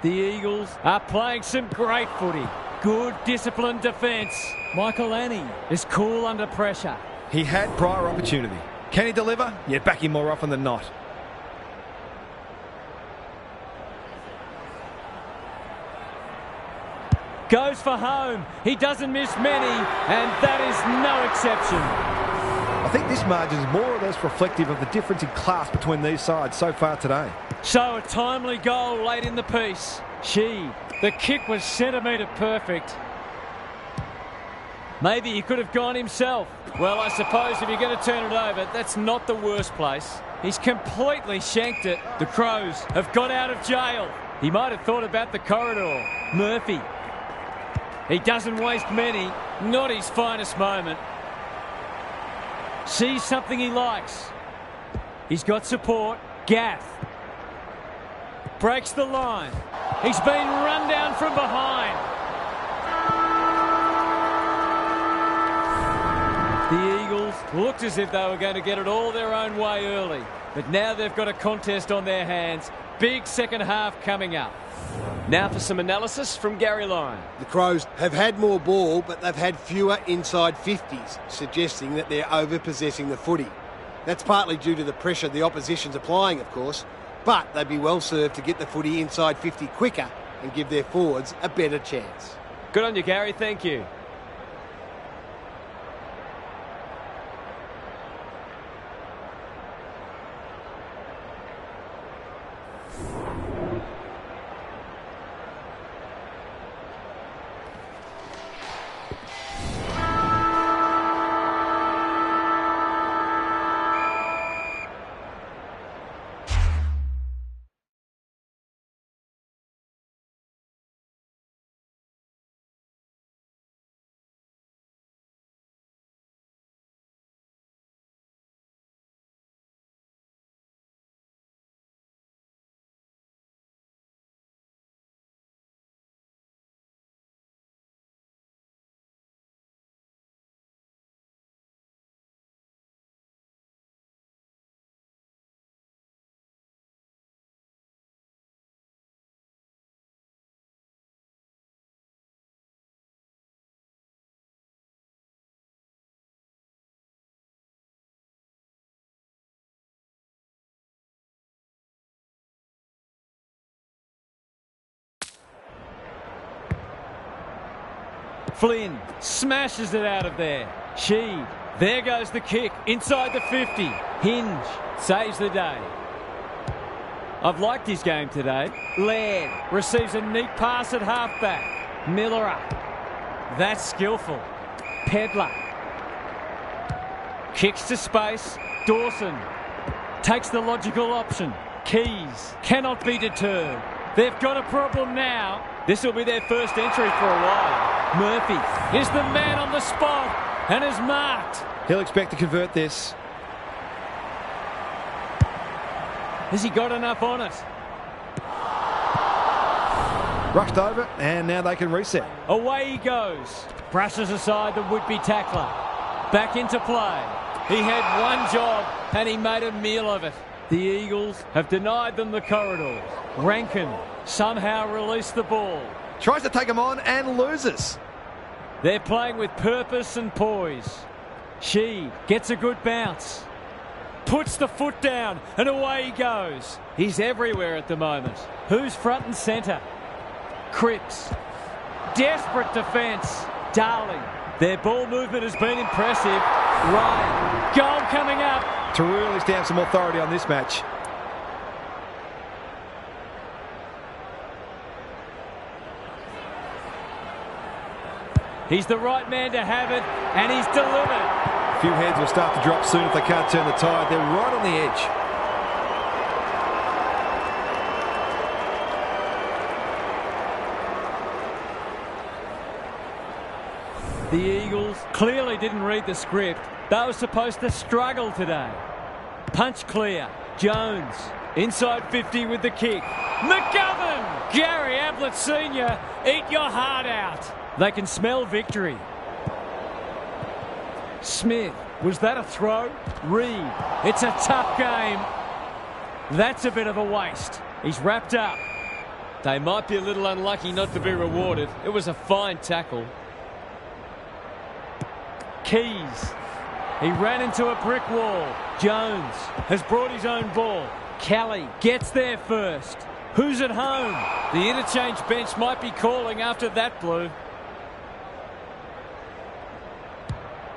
S1: The Eagles are playing some great footy. Good disciplined defence. Michael Annie is cool under pressure.
S3: He had prior opportunity. Can he deliver? Yeah, back him more often than not.
S1: Goes for home. He doesn't miss many, and that is no exception.
S3: I think this margin is more or less reflective of the difference in class between these sides so far today.
S1: So a timely goal late in the piece. The kick was centimetre perfect. Maybe he could have gone himself. Well, I suppose if you're going to turn it over, that's not the worst place. He's completely shanked it. The Crows have got out of jail. He might have thought about the corridor. Murphy. He doesn't waste many. Not his finest moment. Sees something he likes. He's got support. Gaff. Breaks the line. He's been run down from behind. The Eagles looked as if they were going to get it all their own way early. But now they've got a contest on their hands. Big second half coming up. Now for some analysis from Gary Lyon.
S4: The Crows have had more ball, but they've had fewer inside 50s, suggesting that they're over-possessing the footy. That's partly due to the pressure the opposition's applying, of course. but they'd be well served to get the footy inside 50 quicker and give their forwards a better chance.
S1: Good on you, Gary. Thank you. Flynn smashes it out of there. Sheed. There goes the kick. Inside the 50. Hinge saves the day. I've liked his game today. Laird receives a neat pass at halfback. Miller. That's skillful. Pedler. Kicks to space. Dawson takes the logical option. Keys cannot be deterred. They've got a problem now. This will be their first entry for a while. Murphy is the man on the spot and is marked.
S3: He'll expect to convert this.
S1: Has he got enough on it?
S3: Rushed over, and now they can reset.
S1: Away he goes. Brushes aside the would-be tackler. Back into play. He had one job, and he made a meal of it. The Eagles have denied them the corridors. Rankin somehow released the ball.
S3: Tries to take him on and loses.
S1: They're playing with purpose and poise. She gets a good bounce. Puts the foot down and away he goes. He's everywhere at the moment. Who's front and centre? Cripps. Desperate defence. Darling. Their ball movement has been impressive. Ryan. Goal coming up.
S3: To really stamp some authority on this match.
S1: He's the right man to have it, and he's delivered.
S3: A few heads will start to drop soon if they can't turn the tide. They're right on the edge.
S1: The Eagles clearly didn't read the script. They were supposed to struggle today. Punch clear. Jones inside 50 with the kick. McGovern! Gary Ablett Sr., eat your heart out. They can smell victory. Smith, was that a throw? Reed, it's a tough game. That's a bit of a waste. He's wrapped up. They might be a little unlucky not to be rewarded. It was a fine tackle. Keys. He ran into a brick wall. Jones has brought his own ball. Kelly gets there first. Who's at home? The interchange bench might be calling after that blue.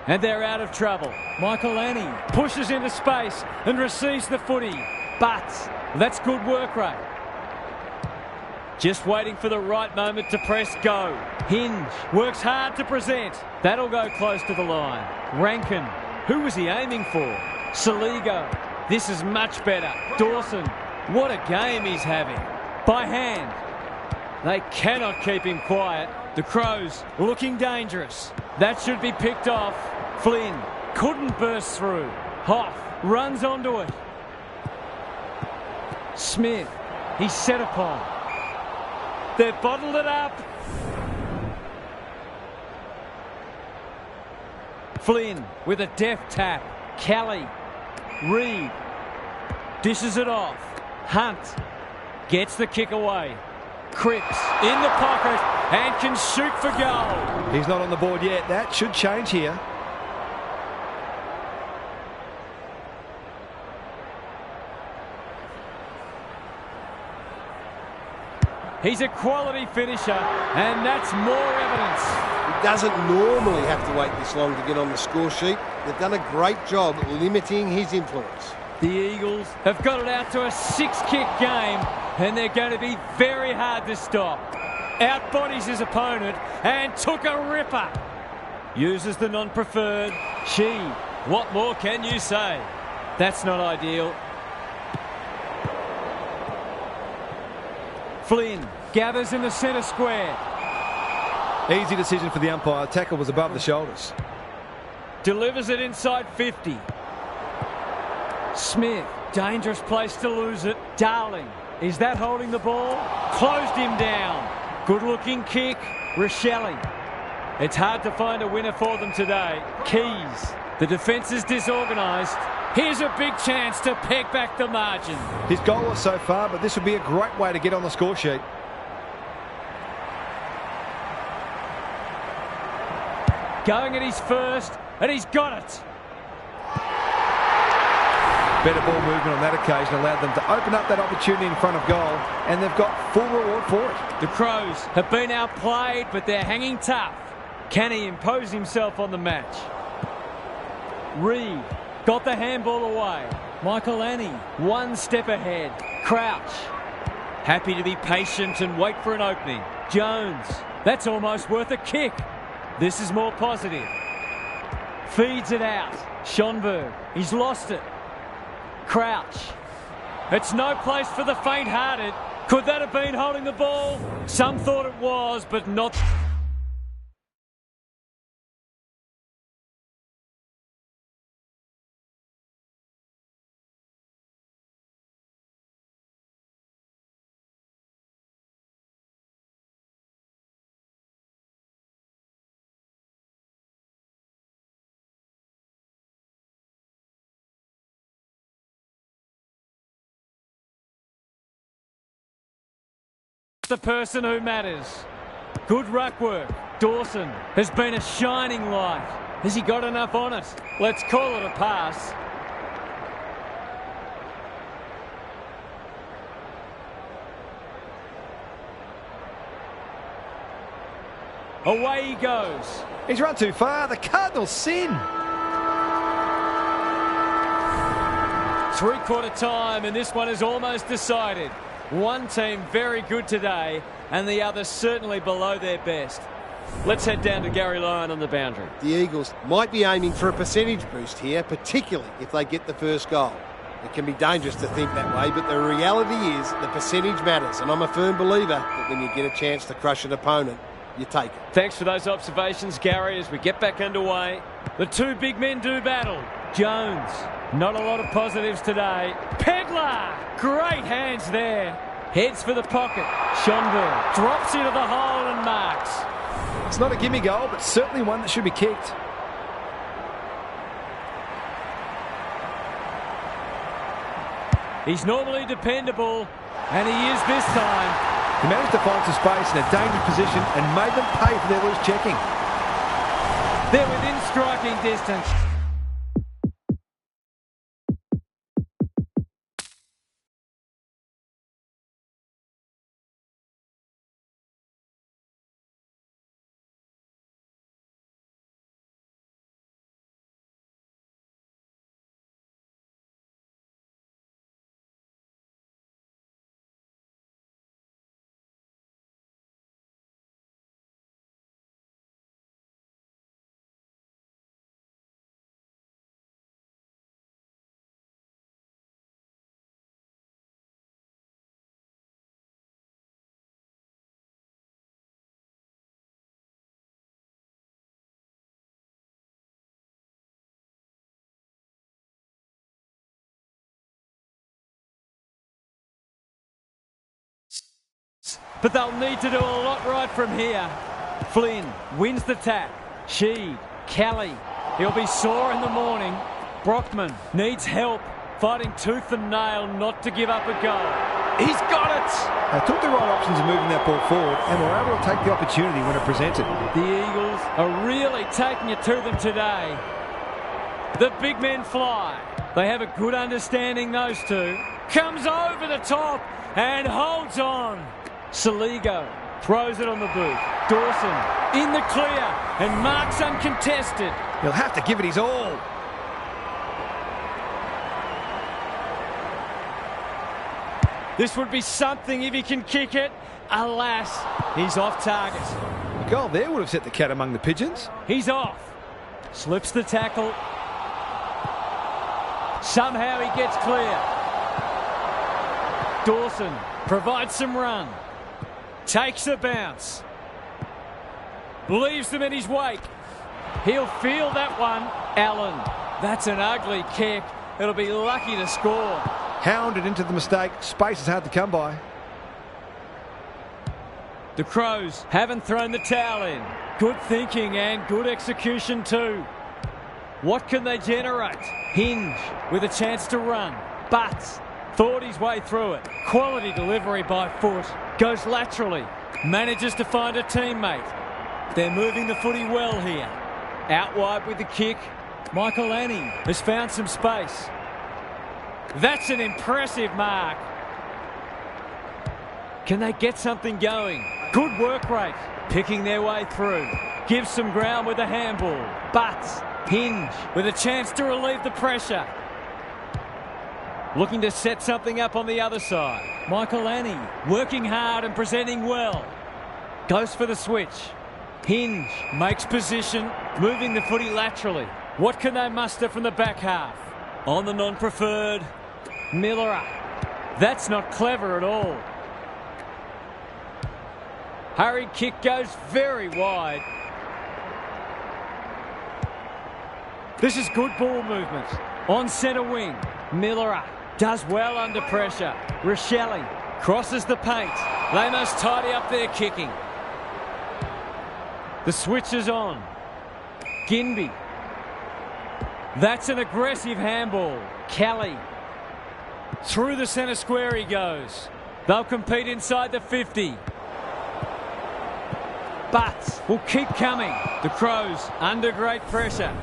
S1: And they're out of trouble. Michael Annie pushes into space and receives the footy. But that's good work rate. Just waiting for the right moment to press go. Hinge works hard to present. That'll go close to the line. Rankin. Who was he aiming for? Saligo. This is much better. Dawson. What a game he's having. By hand. They cannot keep him quiet. The Crows looking dangerous. That should be picked off. Flynn couldn't burst through. Hoff runs onto it. Smith. He's set upon. They've bottled it up. Flynn with a deft tap. Kelly. Reed. Dishes it off. Hunt gets the kick away. Cripps in the pocket and can shoot for goal.
S3: He's not on the board yet. That should change here.
S1: He's a quality finisher, and that's more evidence.
S4: He doesn't normally have to wait this long to get on the score sheet. They've done a great job limiting his influence.
S1: The Eagles have got it out to a 6-kick game, and they're going to be very hard to stop. Outbodies his opponent and took a ripper. Uses the non-preferred. What more can you say? That's not ideal. Flynn gathers in the centre square.
S3: Easy decision for the umpire. The tackle was above the shoulders.
S1: Delivers it inside 50. Smith, dangerous place to lose it. Darling, is that holding the ball? Closed him down. Good looking kick. Rochelle. It's hard to find a winner for them today. Keys. The defence is disorganised. Here's a big chance to peg back the margin.
S3: He's goalless so far, but this would be a great way to get on the score sheet.
S1: Going at his first, and he's got it.
S3: Better ball movement on that occasion allowed them to open up that opportunity in front of goal, and they've got full reward for it.
S1: The Crows have been outplayed, but they're hanging tough. Can he impose himself on the match? Reed got the handball away. Michael Annie, one step ahead. Crouch, happy to be patient and wait for an opening. Jones, that's almost worth a kick. This is more positive. Feeds it out. Schonberg, he's lost it. Crouch. It's no place for the faint-hearted. Could that have been holding the ball? Some thought it was, but not. The person who matters. Good ruck work. Dawson has been a shining light. Has he got enough on it? Let's call it a pass. Away he goes.
S3: He's run too far. The Cardinals sin.
S1: Three-quarter time, and this one is almost decided. One team very good today, and the other certainly below their best. Let's head down to Gary Lyon on the boundary.
S4: The Eagles might be aiming for a percentage boost here, particularly if they get the first goal. It can be dangerous to think that way, but the reality is the percentage matters, and I'm a firm believer that when you get a chance to crush an opponent, you take it.
S1: Thanks for those observations, Gary, as we get back underway. The two big men do battle. Jones, not a lot of positives today. Pedlar, great hands there. Heads for the pocket. Schonberg drops into the hole and marks.
S3: It's not a gimme goal, but certainly one that should be kicked.
S1: He's normally dependable, and he is this time.
S3: He managed to find some space in a dangerous position and made them pay for their loose checking.
S1: They're within striking distance. But they'll need to do a lot right from here. Flynn wins the tap. Sheed, Kelly, he'll be sore in the morning. Brockman needs help, fighting tooth and nail not to give up a goal. He's got it!
S3: They took the right options in moving that ball forward and were able to take the opportunity when it presented.
S1: The Eagles are really taking it to them today. The big men fly. They have a good understanding, those two. Comes over the top and holds on. Saligo throws it on the boot. Dawson in the clear and marks uncontested.
S3: He'll have to give it his all.
S1: This would be something if he can kick it. Alas, he's off target.
S3: The goal there would have set the cat among the pigeons.
S1: He's off. Slips the tackle. Somehow he gets clear. Dawson provides some run. Takes the bounce. Leaves them in his wake. He'll feel that one. Allen. That's an ugly kick. It'll be lucky to score.
S3: Hounded into the mistake. Space is hard to come by.
S1: The Crows haven't thrown the towel in. Good thinking and good execution too. What can they generate? Hinge with a chance to run. Butts thought his way through it. Quality delivery by foot. Goes laterally. Manages to find a teammate. They're moving the footy well here. Out wide with the kick. Michael Anning has found some space. That's an impressive mark. Can they get something going? Good work rate. Picking their way through. Gives some ground with a handball. Butts. Hinge with a chance to relieve the pressure. Looking to set something up on the other side. Michael Anning working hard and presenting well. Goes for the switch. Hinge makes position, moving the footy laterally. What can they muster from the back half? On the non-preferred, Miller. That's not clever at all. Hurried kick goes very wide. This is good ball movement. On centre wing, Miller does well under pressure. Rochelle crosses the paint. They must tidy up their kicking. The switch is on. Ginby. That's an aggressive handball. Kelly. Through the centre square he goes. They'll compete inside the 50. Butts will keep coming. The Crows under great pressure.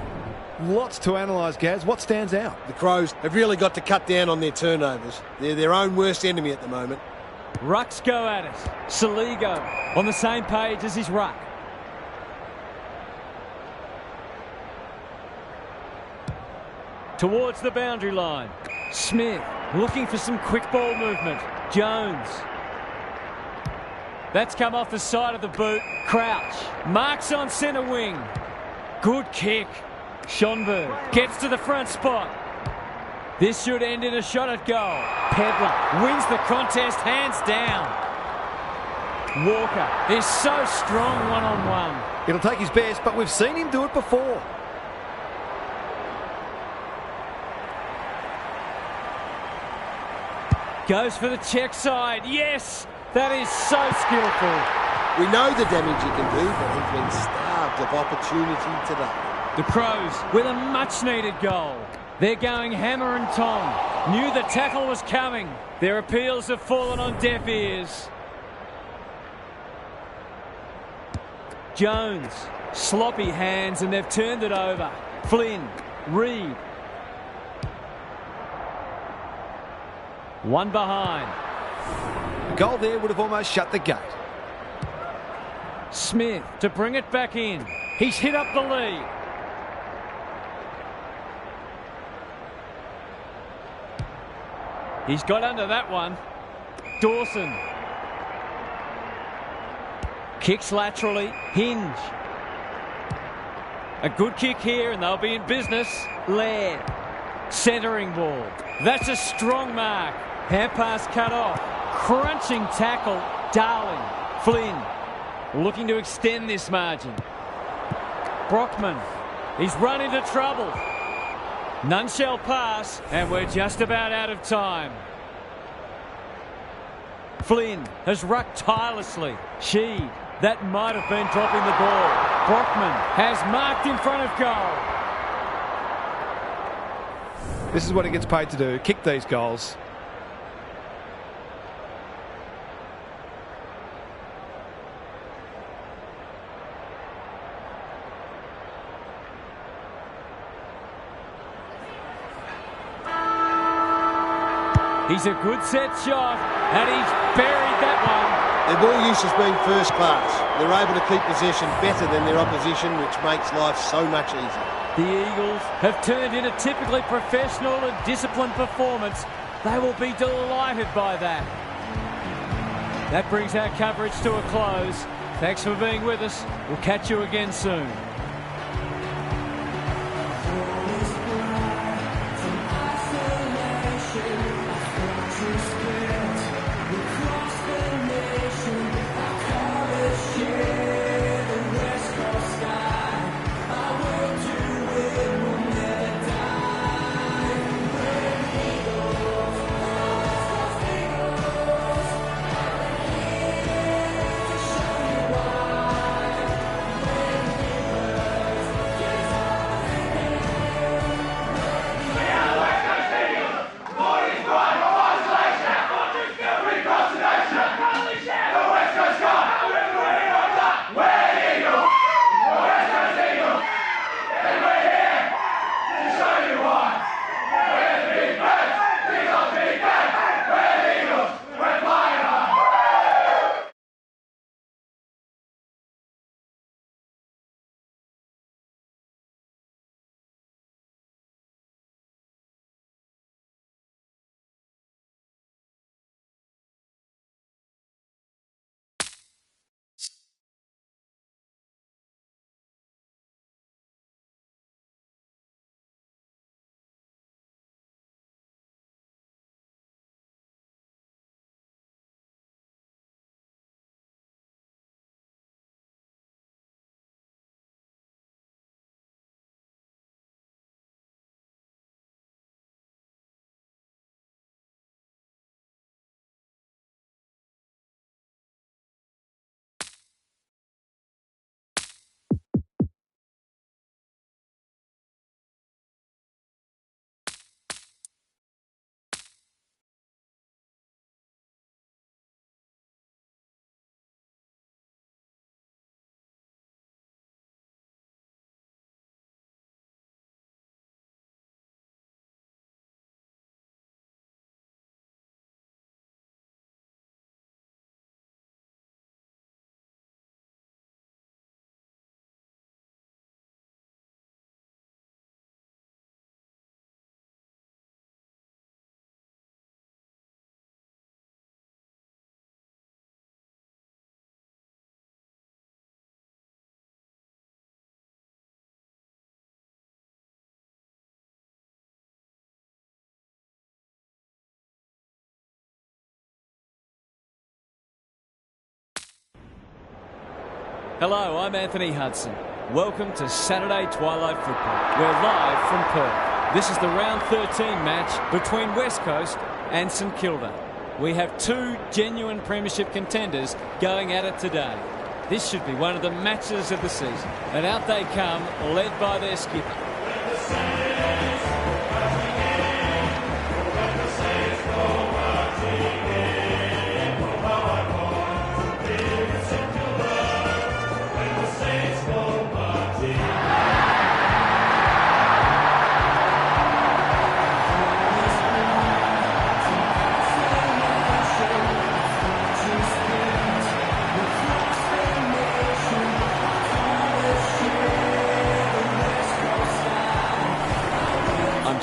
S3: Lots to analyse, Gaz. What stands out?
S4: The Crows have really got to cut down on their turnovers. They're their own worst enemy at the moment.
S1: Rucks go at it. Saligo on the same page as his ruck. Towards the boundary line. Smith looking for some quick ball movement. Jones. That's come off the side of the boot. Crouch. Marks on centre wing. Good kick. Schonberg gets to the front spot. This should end in a shot at goal. Pedler wins the contest hands down. Walker is so strong one-on-one.
S3: It'll take his best, but we've seen him do it before.
S1: Goes for the check side. Yes, that is so skillful.
S4: We know the damage he can do, but he's been starved of opportunity today.
S1: The Crows with a much-needed goal. They're going hammer and tong. Knew the tackle was coming. Their appeals have fallen on deaf ears. Jones, sloppy hands, and they've turned it over. Flynn, Reed. One behind.
S3: The goal there would have almost shut the gate.
S1: Smith to bring it back in. He's hit up the lead. He's got under that one. Dawson. Kicks laterally. Hinge. A good kick here and they'll be in business. Laird. Centering ball. That's a strong mark. Hand pass cut off. Crunching tackle. Darling. Flynn. Looking to extend this margin. Brockman. He's run into trouble. None shall pass, and we're just about out of time. Flynn has rucked tirelessly. Sheed, that might have been dropping the ball. Brockman has marked in front of goal.
S3: This is what he gets paid to do, kick these goals.
S1: He's a good set shot, and he's buried that one.
S4: Their ball use has been first class. They're able to keep possession better than their opposition, which makes life so much easier.
S1: The Eagles have turned in a typically professional and disciplined performance. They will be delighted by that. That brings our coverage to a close. Thanks for being with us. We'll catch you again soon. Hello, I'm Anthony Hudson. Welcome to Saturday Twilight Football. We're live from Perth. This is the round 13 match between West Coast and St Kilda. We have two genuine premiership contenders going at it today. This should be one of the matches of the season. And out they come, led by their skipper.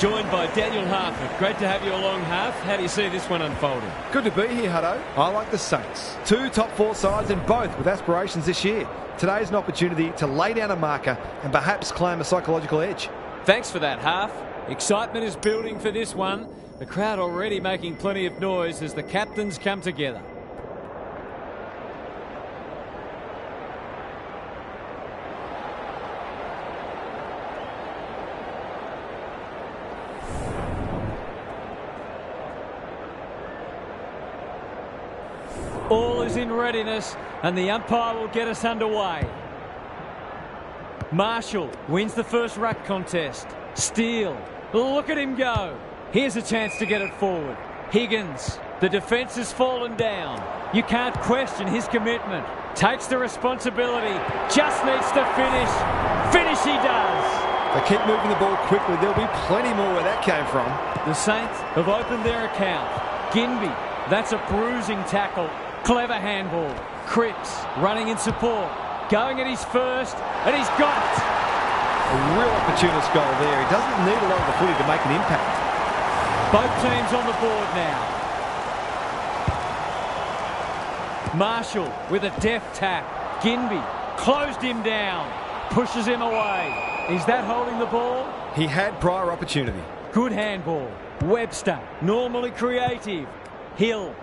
S1: Joined by Daniel Harford. Great to have you along, Harf. How do you see this one unfolding?
S3: Good to be here, Hutto. I like the Saints. Two top four sides and both with aspirations this year. Today's an opportunity to lay down a marker and perhaps claim a psychological edge.
S1: Thanks for that, Harf. Excitement is building for this one. The crowd already making plenty of noise as the captains come together. All is in readiness and the umpire will get us underway. Marshall wins the first ruck contest. Steele, look at him go. Here's a chance to get it forward. Higgins, the defence has fallen down. You can't question his commitment. Takes the responsibility, just needs to finish. Finish he does.
S3: They keep moving the ball quickly. There'll be plenty more where that came from.
S1: The Saints have opened their account. Ginbey, that's a bruising tackle. Clever handball. Cripps running in support. Going at his first, and he's got it.
S3: A real opportunist goal there. He doesn't need a lot of the footy to make an impact.
S1: Both teams on the board now. Marshall with a deft tap. Ginbey closed him down. Pushes him away. Is that holding the ball?
S3: He had prior opportunity.
S1: Good handball. Webster, normally creative. Hill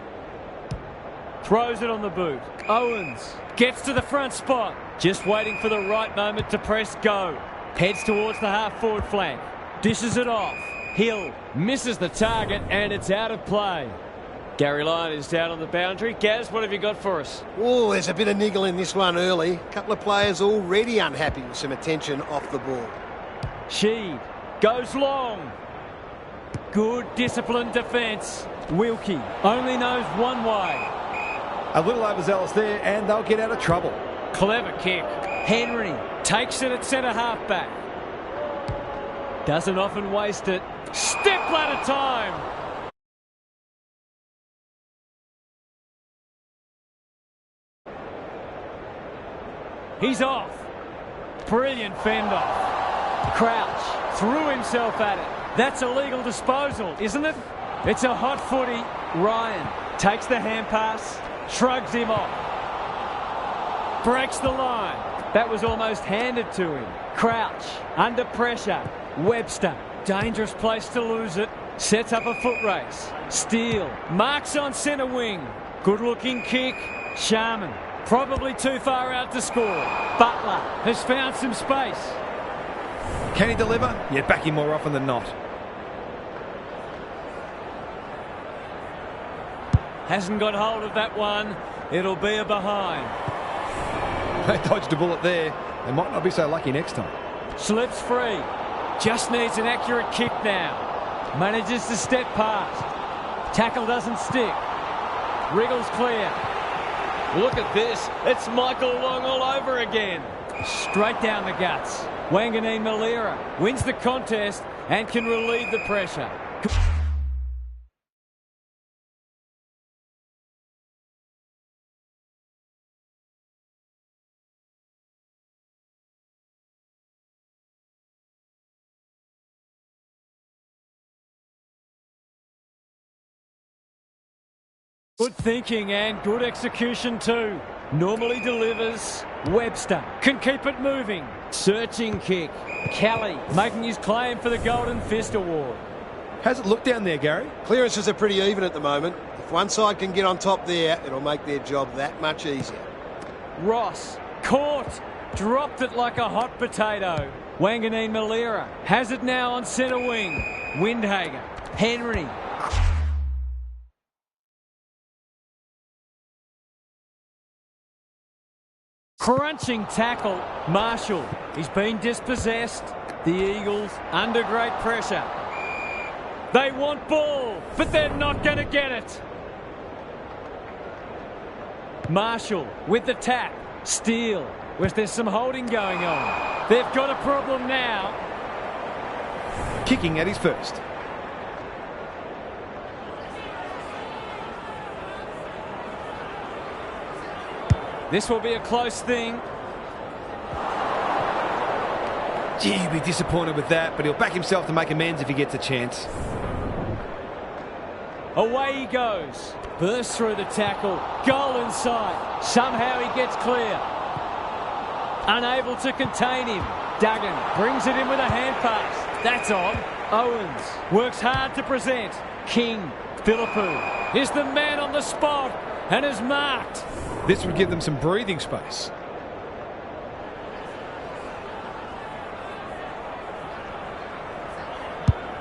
S1: throws it on the boot. Owens gets to the front spot. Just waiting for the right moment to press go. Heads towards the half-forward flank. Dishes it off. Hill misses the target and it's out of play. Gary Lyon is down on the boundary. Gaz, what have you got for us?
S4: Oh, there's a bit of niggle in this one early. A couple of players already unhappy with some attention off the ball.
S1: Sheed goes long. Good disciplined defence. Wilkie only knows one way.
S3: A little overzealous there, and they'll get out of trouble.
S1: Clever kick. Henry takes it at centre half-back. Doesn't often waste it. Step ladder time. He's off. Brilliant fend off. Crouch threw himself at it. That's a legal disposal, isn't it? It's a hot footy. Ryan takes the hand pass, shrugs him off. Breaks the line. That was almost handed to him. Crouch under pressure. Webster, dangerous place to lose it. Sets up a foot race. Steele marks on centre wing. Good looking kick. Sharman probably too far out to score. Butler has found some space.
S3: Can he deliver? Yeah, back him more often than not.
S1: Hasn't got hold of that one. It'll be a behind.
S3: They dodged a bullet there. They might not be so lucky next time.
S1: Slips free. Just needs an accurate kick now. Manages to step past. Tackle doesn't stick. Wriggles clear. Look at this. It's Michael Long all over again. Straight down the guts. Wanganeen Malira wins the contest and can relieve the pressure. Good thinking and good execution too. Normally delivers. Webster can keep it moving. Searching kick. Kelly making his claim for the Golden Fist Award.
S3: How's it look down there, Gary?
S4: Clearances are pretty even at the moment. If one side can get on top there, it'll make their job that much easier.
S1: Ross caught. Dropped it like a hot potato. Wanganeen Malira has it now on centre wing. Windhager. Henry. Crunching tackle. Marshall. He's been dispossessed. The Eagles under great pressure. They want ball, but they're not going to get it. Marshall with the tap. Steele. Was there some holding going on? They've got a problem now.
S3: Kicking at his first.
S1: This will be a close thing.
S3: Gee, he'll be disappointed with that, but he'll back himself to make amends if he gets a chance.
S1: Away he goes. Bursts through the tackle. Goal in sight. Somehow he gets clear. Unable to contain him. Duggan brings it in with a hand pass. That's on. Owens works hard to present. King. Philippou is the man on the spot and is marked.
S3: This would give them some breathing space.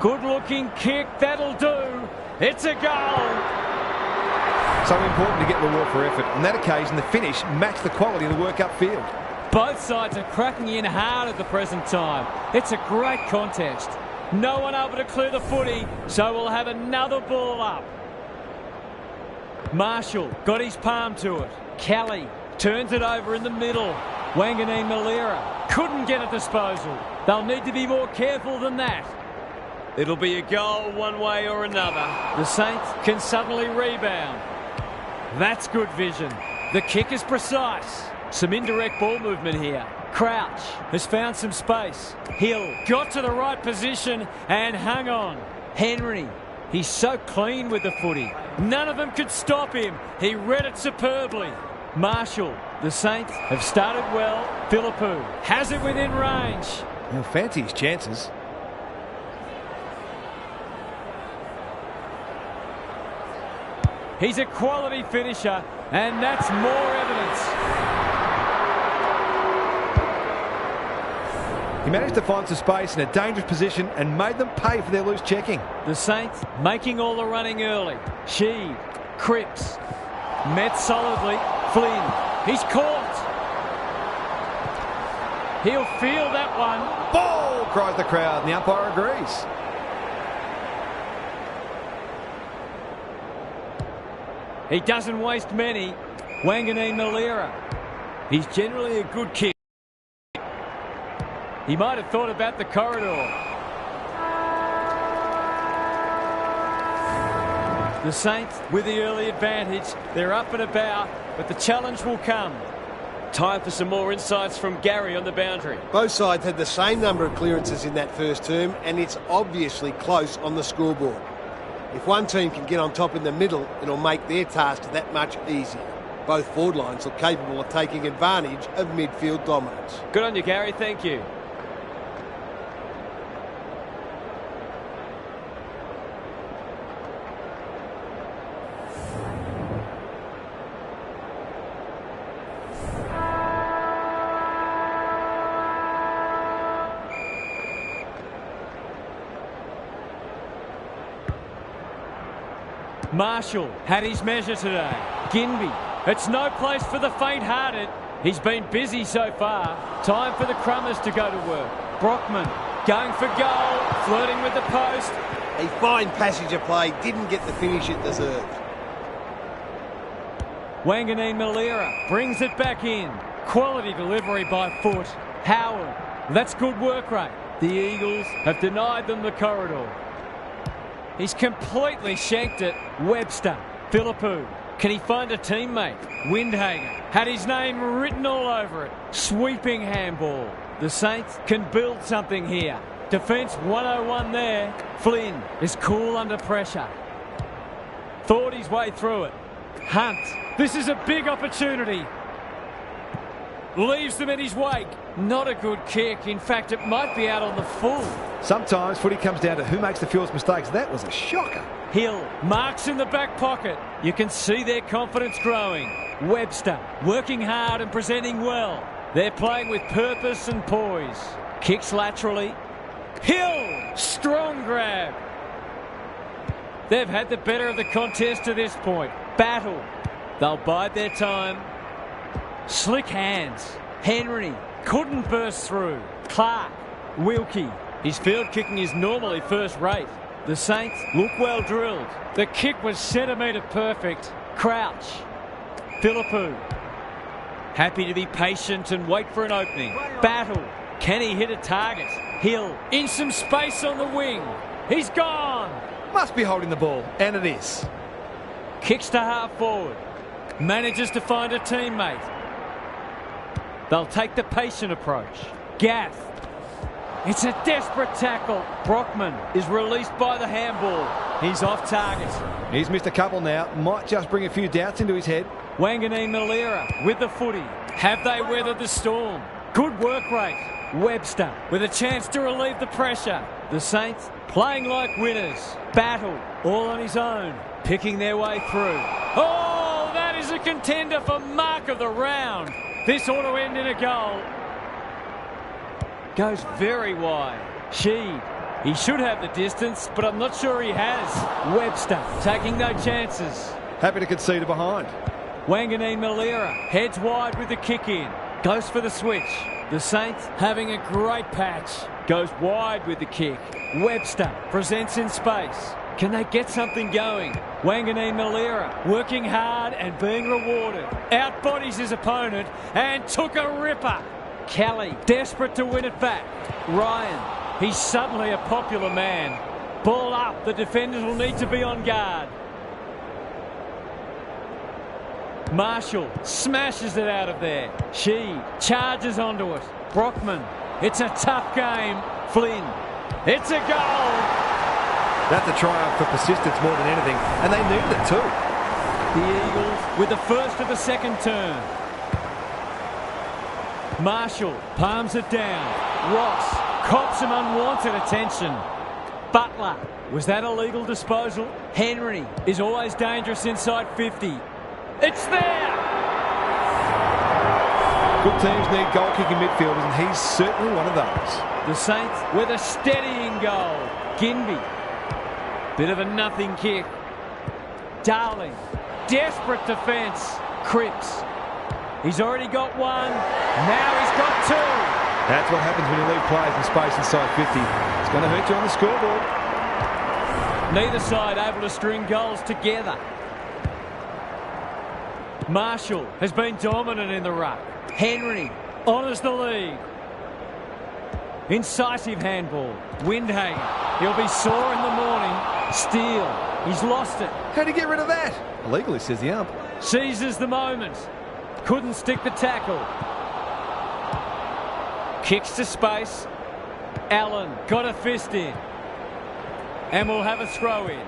S1: Good looking kick, that'll do. It's a goal.
S3: So important to get reward for effort. On that occasion, the finish matched the quality of the work upfield.
S1: Both sides are cracking in hard at the present time. It's a great contest. No one able to clear the footy, so we'll have another ball up. Marshall got his palm to it. Kelly turns it over in the middle. Wanganeen Malira couldn't get a disposal. They'll need to be more careful than that. It'll be a goal one way or another. The Saints can suddenly rebound. That's good vision. The kick is precise. Some indirect ball movement here. Crouch has found some space. Hill got to the right position and hung on. Henry, he's so clean with the footy. None of them could stop him. He read it superbly. Marshall, the Saints have started well. Philippou has it within range.
S3: He'll fancy his chances.
S1: He's a quality finisher, and that's more evidence.
S3: He managed to find some space in a dangerous position and made them pay for their loose checking.
S1: The Saints making all the running early. Sheed, Cripps, met solidly. Flynn, he's caught. He'll feel that one.
S3: Ball, cries the crowd, and the umpire agrees.
S1: He doesn't waste many. Wanganeen Malira. He's generally a good kick. He might have thought about the corridor. The Saints with the early advantage. They're up and about, but the challenge will come. Time for some more insights from Gary on the boundary.
S4: Both sides had the same number of clearances in that first term, and it's obviously close on the scoreboard. If one team can get on top in the middle, it'll make their task that much easier. Both forward lines look capable of taking advantage of midfield dominance.
S1: Good on you, Gary. Thank you. Marshall had his measure today. Ginby, it's no place for the faint-hearted. He's been busy so far. Time for the Crummers to go to work. Brockman going for goal, flirting with the post.
S4: A fine passage of play, didn't get the finish it deserved.
S1: Wanganeen Malira brings it back in. Quality delivery by foot. Howard, that's good work rate. The Eagles have denied them the corridor. He's completely shanked it. Webster, Philippou. Can he find a teammate? Windhager had his name written all over it. Sweeping handball. The Saints can build something here. Defence 101 there. Flynn is cool under pressure. Thought his way through it. Hunt. This is a big opportunity. Leaves them in his wake. Not a good kick. In fact, it might be out on the full.
S3: Sometimes footy comes down to who makes the fewest mistakes. That was a shocker.
S1: Hill marks in the back pocket. You can see their confidence growing. Webster working hard and presenting well. They're playing with purpose and poise. Kicks laterally. Hill! Strong grab. They've had the better of the contest to this point. Battle. They'll bide their time. Slick hands. Henry couldn't burst through. Clark. Wilkie. His field kicking is normally first rate. The Saints look well drilled. The kick was centimetre perfect. Crouch. Philippou. Happy to be patient and wait for an opening. Battle. Can he hit a target? Hill in some space on the wing. He's gone.
S3: Must be holding the ball, and it is.
S1: Kicks to half forward. Manages to find a teammate. They'll take the patient approach. Gaff. It's a desperate tackle. Brockman is released by the handball. He's off target.
S3: He's missed a couple now. Might just bring a few doubts into his head.
S1: Wanganeen Malira with the footy. Have they weathered the storm? Good work rate. Webster with a chance to relieve the pressure. The Saints playing like winners. Battle all on his own. Picking their way through. Oh, that is a contender for mark of the round. This ought to end in a goal. Goes very wide. Sheed. He should have the distance, but I'm not sure he has. Webster taking no chances.
S3: Happy to concede it behind.
S1: Wanganeen Malira heads wide with the kick in. Goes for the switch. The Saints having a great patch. Goes wide with the kick. Webster presents in space. Can they get something going? Wanganeen Malira working hard and being rewarded. Outbodies his opponent and took a ripper. Kelly desperate to win it back. Ryan, he's suddenly a popular man. Ball up, the defenders will need to be on guard. Marshall smashes it out of there. She charges onto it. Brockman. It's a tough game. Flynn. It's a goal.
S3: That's a triumph for persistence more than anything, and they needed it too.
S1: The Eagles with the first of the second turn. Marshall palms it down. Ross cops some unwanted attention. Butler. Was that a legal disposal? Henry is always dangerous inside 50. It's there!
S3: Good teams need goal-kicking midfielders, and he's certainly one of those.
S1: The Saints with a steadying goal. Ginby. Bit of a nothing kick. Darling. Desperate defence. Cripps. He's already got one. Now he's got two.
S3: That's what happens when you leave players in space inside 50. It's going to hurt you on the scoreboard.
S1: Neither side able to string goals together. Marshall has been dominant in the ruck. Henry honours the lead. Incisive handball. Windhagen. He'll be sore in the morning. Steele. He's lost it.
S3: How'd he get rid of that? Illegally, says the ump.
S1: Seizes the moment. Couldn't stick the tackle. Kicks to space. Allen got a fist in. And we'll have a throw in.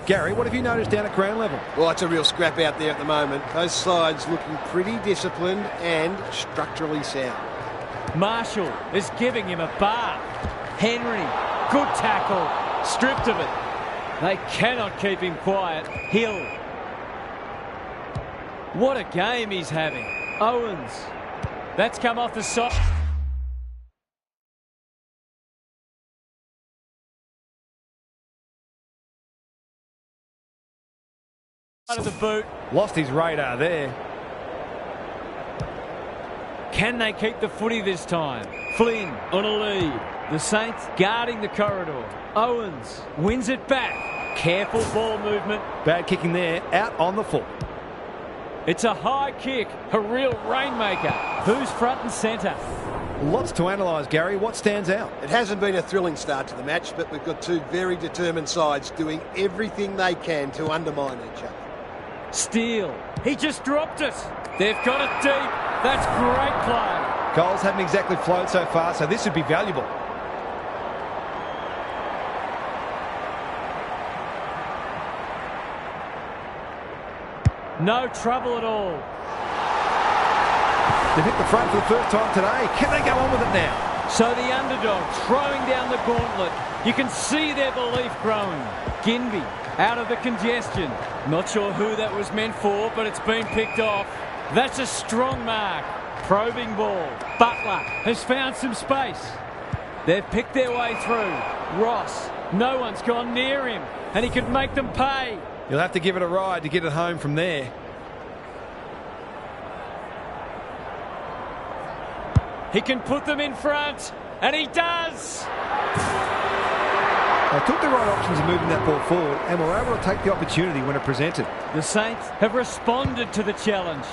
S3: Gary, what have you noticed down at ground level?
S4: Well, it's a real scrap out there at the moment. Both sides looking pretty disciplined and structurally sound.
S1: Marshall is giving him a bar. Henry, good tackle. Stripped of it. They cannot keep him quiet. Hill. What a game he's having. Owens. That's come off the side. Of the boot.
S3: Lost his radar there.
S1: Can they keep the footy this time? Flynn on a lead. The Saints guarding the corridor. Owens wins it back. Careful ball movement.
S3: Bad kicking there, out on the full.
S1: It's a high kick, a real rainmaker. Who's front and centre?
S3: Lots to analyse, Gary. What stands out?
S4: It hasn't been a thrilling start to the match, but we've got two very determined sides doing everything they can to undermine each other.
S1: Steele. He just dropped it. They've got it deep. That's great play.
S3: Goals haven't exactly flowed so far, so this would be valuable.
S1: No trouble at all.
S3: They've hit the front for the first time today. Can they go on with it now?
S1: So the underdog throwing down the gauntlet. You can see their belief growing. Ginby out of the congestion. Not sure who that was meant for, but it's been picked off. That's a strong mark. Probing ball. Butler has found some space. They've picked their way through. Ross. No one's gone near him, and he could make them pay.
S3: You'll have to give it a ride to get it home from there.
S1: He can put them in front, and he does.
S3: They took the right options in moving that ball forward and were able to take the opportunity when it presented.
S1: The Saints have responded to the challenge.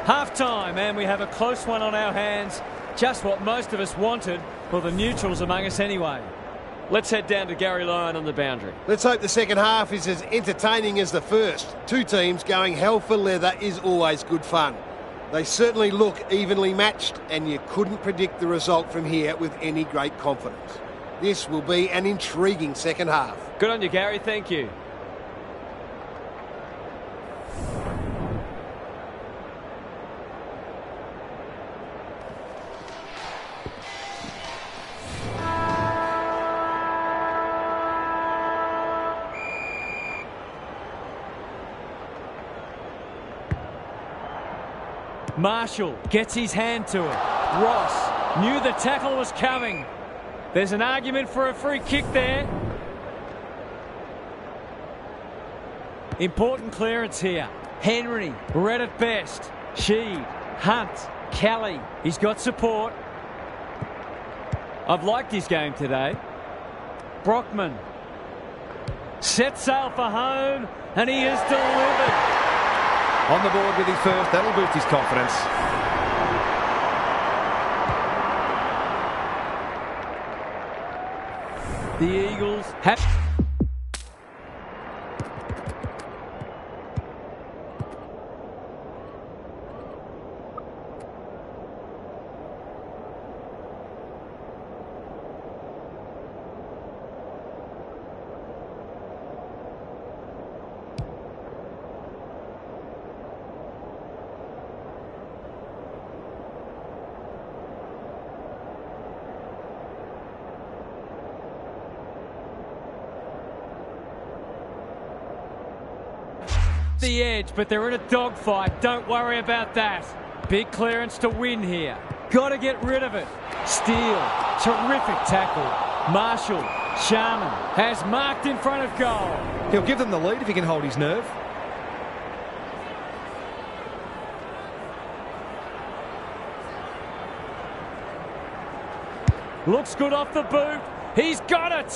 S1: Half-time, and we have a close one on our hands. Just what most of us wanted. Well, the neutrals among us anyway. Let's head down to Gary Lyon on the boundary.
S4: Let's hope the second half is as entertaining as the first. Two teams going hell for leather is always good fun. They certainly look evenly matched, and you couldn't predict the result from here with any great confidence. This will be an intriguing second half.
S1: Good on you, Gary. Thank you. Marshall gets his hand to it. Ross knew the tackle was coming. There's an argument for a free kick there. Important clearance here. Henry read it best. Sheed, Hunt, Kelly. He's got support. I've liked his game today. Brockman sets sail for home, and he has delivered.
S3: On the board with his first, that'll boost his confidence.
S1: The Eagles have... off the edge, but they're in a dogfight. Don't worry about that. Big clearance to win here. Got to get rid of it. Steele, terrific tackle. Marshall, Sharman has marked in front of goal.
S3: He'll give them the lead if he can hold his nerve.
S1: Looks good off the boot. He's got it.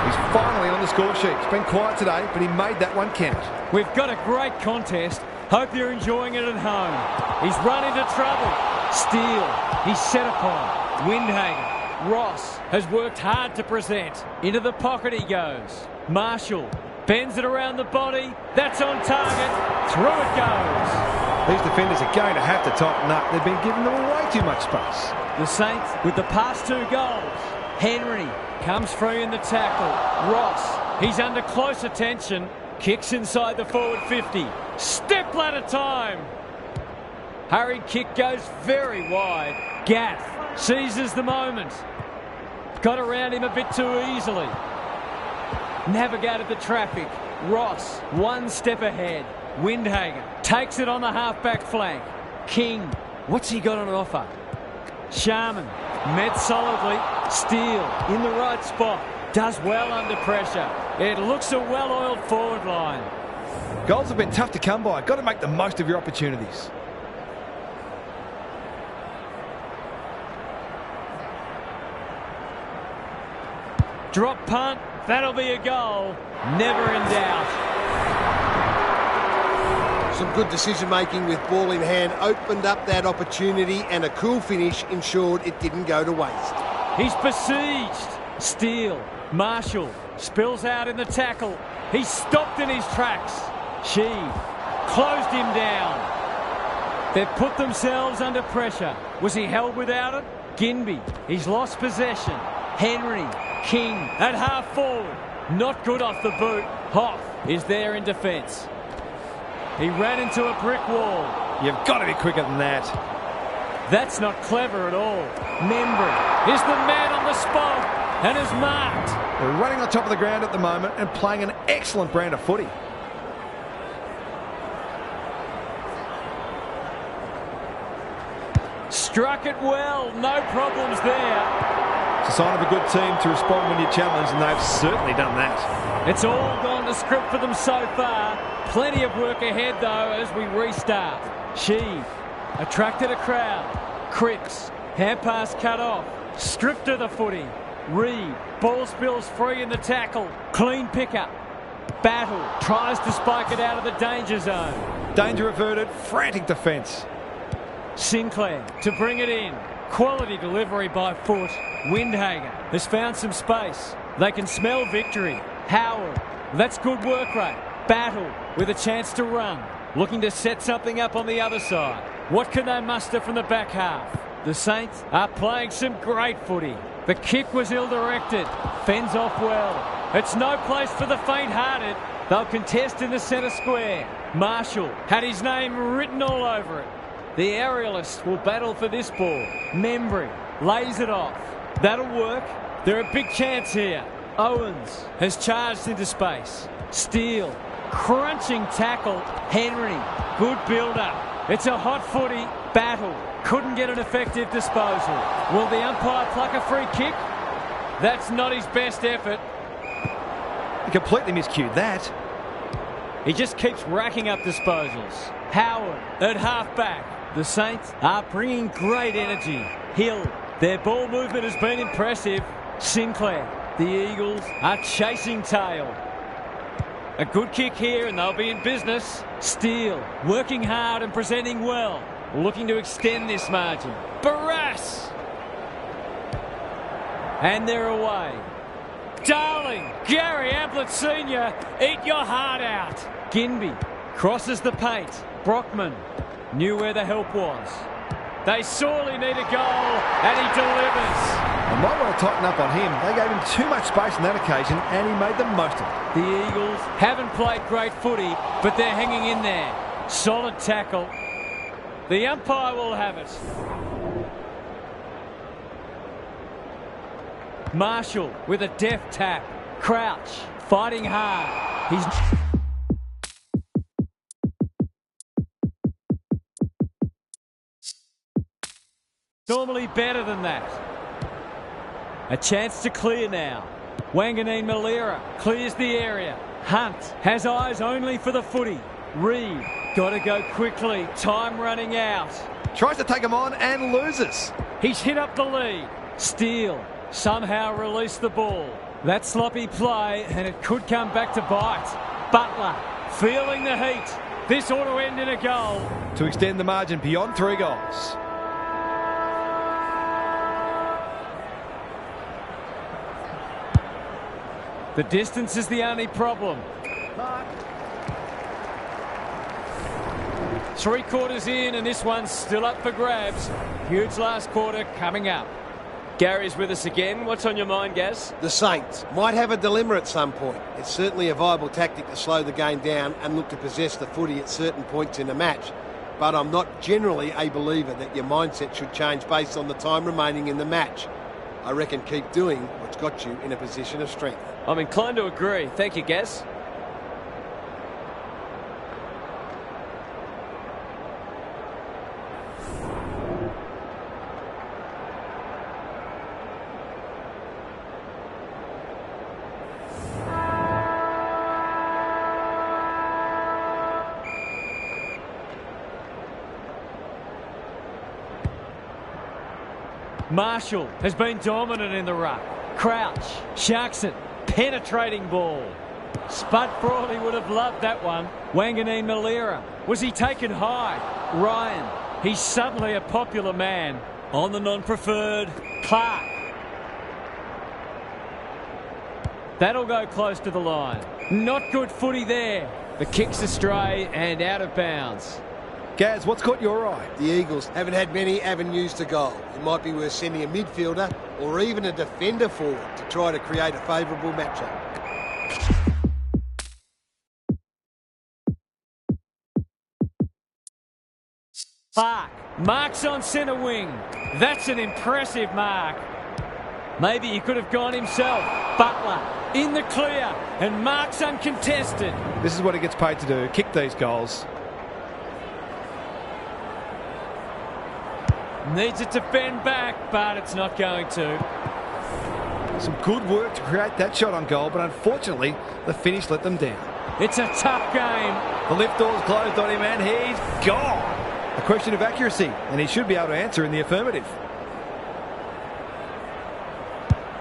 S3: He's finally on the score sheet. It's been quiet today, but he made that one count.
S1: We've got a great contest. Hope you're enjoying it at home. He's run into trouble. Steele, he's set upon. Windhager, Ross has worked hard to present. Into the pocket he goes. Marshall bends it around the body. That's on target. Through it goes.
S3: These defenders are going to have to tighten up. They've been giving them way too much space.
S1: The Saints with the past 2 goals. Henry comes free in the tackle. Ross, he's under close attention. Kicks inside the forward 50. Step ladder time. Hurried kick goes very wide. Gaff seizes the moment. Got around him a bit too easily. Navigated the traffic. Ross, 1 step ahead. Windhager takes it on the half-back flank. King, what's he got on offer? Sharman met solidly. Steele in the right spot. Does well under pressure. It looks a well-oiled forward line.
S3: Goals have been tough to come by. Got to make the most of your opportunities.
S1: Drop punt. That'll be a goal. Never in doubt.
S4: Some good decision-making with ball in hand opened up that opportunity, and a cool finish ensured it didn't go to waste.
S1: He's besieged. Steele, Marshall spills out in the tackle. He's stopped in his tracks. Sheed closed him down. They've put themselves under pressure. Was he held without it? Ginby, he's lost possession. Henry, King at half forward. Not good off the boot. Hoff is there in defence. He ran into a brick wall.
S3: You've got to be quicker than that.
S1: That's not clever at all. Membry is the man on the spot and is marked.
S3: They're running on top of the ground at the moment and playing an excellent brand of footy.
S1: Struck it well. No problems there.
S3: It's a sign of a good team to respond when you're challenged, and they've certainly done that.
S1: It's all gone to script for them so far. Plenty of work ahead, though, as we restart. Sheed attracted a crowd. Cripps, hand pass cut off. Stripped of the footy. Reed, ball spills free in the tackle. Clean pickup. Battle tries to spike it out of the danger zone.
S3: Danger averted, frantic defence.
S1: Sinclair to bring it in. Quality delivery by foot. Windhager has found some space. They can smell victory. Howard, that's good work rate. Battle with a chance to run. Looking to set something up on the other side. What can they muster from the back half? The Saints are playing some great footy. The kick was ill-directed. Fends off well. It's no place for the faint-hearted. They'll contest in the centre square. Marshall had his name written all over it. The aerialists will battle for this ball. Membry lays it off. That'll work. They're a big chance here. Owens has charged into space. Steele, crunching tackle. Henry, good build-up. It's a hot footy. Battle couldn't get an effective disposal. Will the umpire pluck a free kick? That's not his best effort.
S3: He completely miscued that.
S1: He just keeps racking up disposals. Howard at half-back. The Saints are bringing great energy. Hill, their ball movement has been impressive. Sinclair, the Eagles are chasing tail. A good kick here and they'll be in business. Steele, working hard and presenting well. Looking to extend this margin. Barras! And they're away. Darling, Gary Ablett Sr., eat your heart out. Ginby crosses the paint. Brockman knew where the help was. They sorely need a goal, and he delivers.
S3: They might want to tighten up on him. They gave him too much space on that occasion, and he made the most of it.
S1: The Eagles haven't played great footy, but they're hanging in there. Solid tackle. The umpire will have it. Marshall with a deft tap. Crouch fighting hard. He's Normally better than that. A chance to clear now. Wanganeen Malira clears the area. Hunt has eyes only for the footy. Reed got to go quickly. Time running out.
S3: Tries to take him on and loses.
S1: He's hit up the lead. Steele somehow released the ball. That sloppy play, and it could come back to bite. Butler feeling the heat. This ought to end in a goal.
S3: To extend the margin beyond 3 goals.
S1: The distance is the only problem. 3 quarters in, and this one's still up for grabs. Huge last quarter coming up.
S5: Gary's with us again. What's on your mind, Gaz?
S4: The Saints might have a dilemma at some point. It's certainly a viable tactic to slow the game down and look to possess the footy at certain points in a match. But I'm not generally a believer that your mindset should change based on the time remaining in the match. I reckon keep doing what's got you in a position of strength.
S5: I'm inclined to agree. Thank you, Gaz.
S1: Marshall has been dominant in the ruck. Crouch sharks it. Penetrating ball. Spud Frawley would have loved that one. Wanganeen Malira. Was he taken high? Ryan. He's suddenly a popular man. On the non-preferred. Clark. That'll go close to the line. Not good footy there. The kick's astray and out of bounds.
S3: Gaz, what's caught your eye?
S4: The Eagles haven't had many avenues to goal. It might be worth sending a midfielder or even a defender forward to try to create a favourable matchup.
S1: Clark marks on centre wing. That's an impressive mark. Maybe he could have gone himself. Butler in the clear and marks uncontested.
S3: This is what he gets paid to do, kick these goals.
S1: Needs it to bend back, but it's not going to.
S3: Some good work to create that shot on goal, but unfortunately, the finish let them down.
S1: It's a tough game.
S3: The lift door's closed on him, and he's gone. A question of accuracy, and he should be able to answer in the affirmative.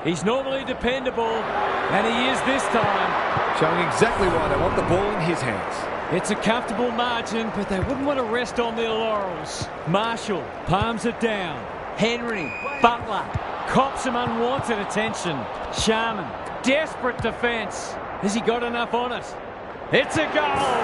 S1: He's normally dependable, and he is this time.
S3: Showing exactly why they want the ball in his hands.
S1: It's a comfortable margin, but they wouldn't want to rest on their laurels. Marshall palms it down. Henry, Butler, cops some unwanted attention. Sharman, desperate defence. Has he got enough on it? It's a goal!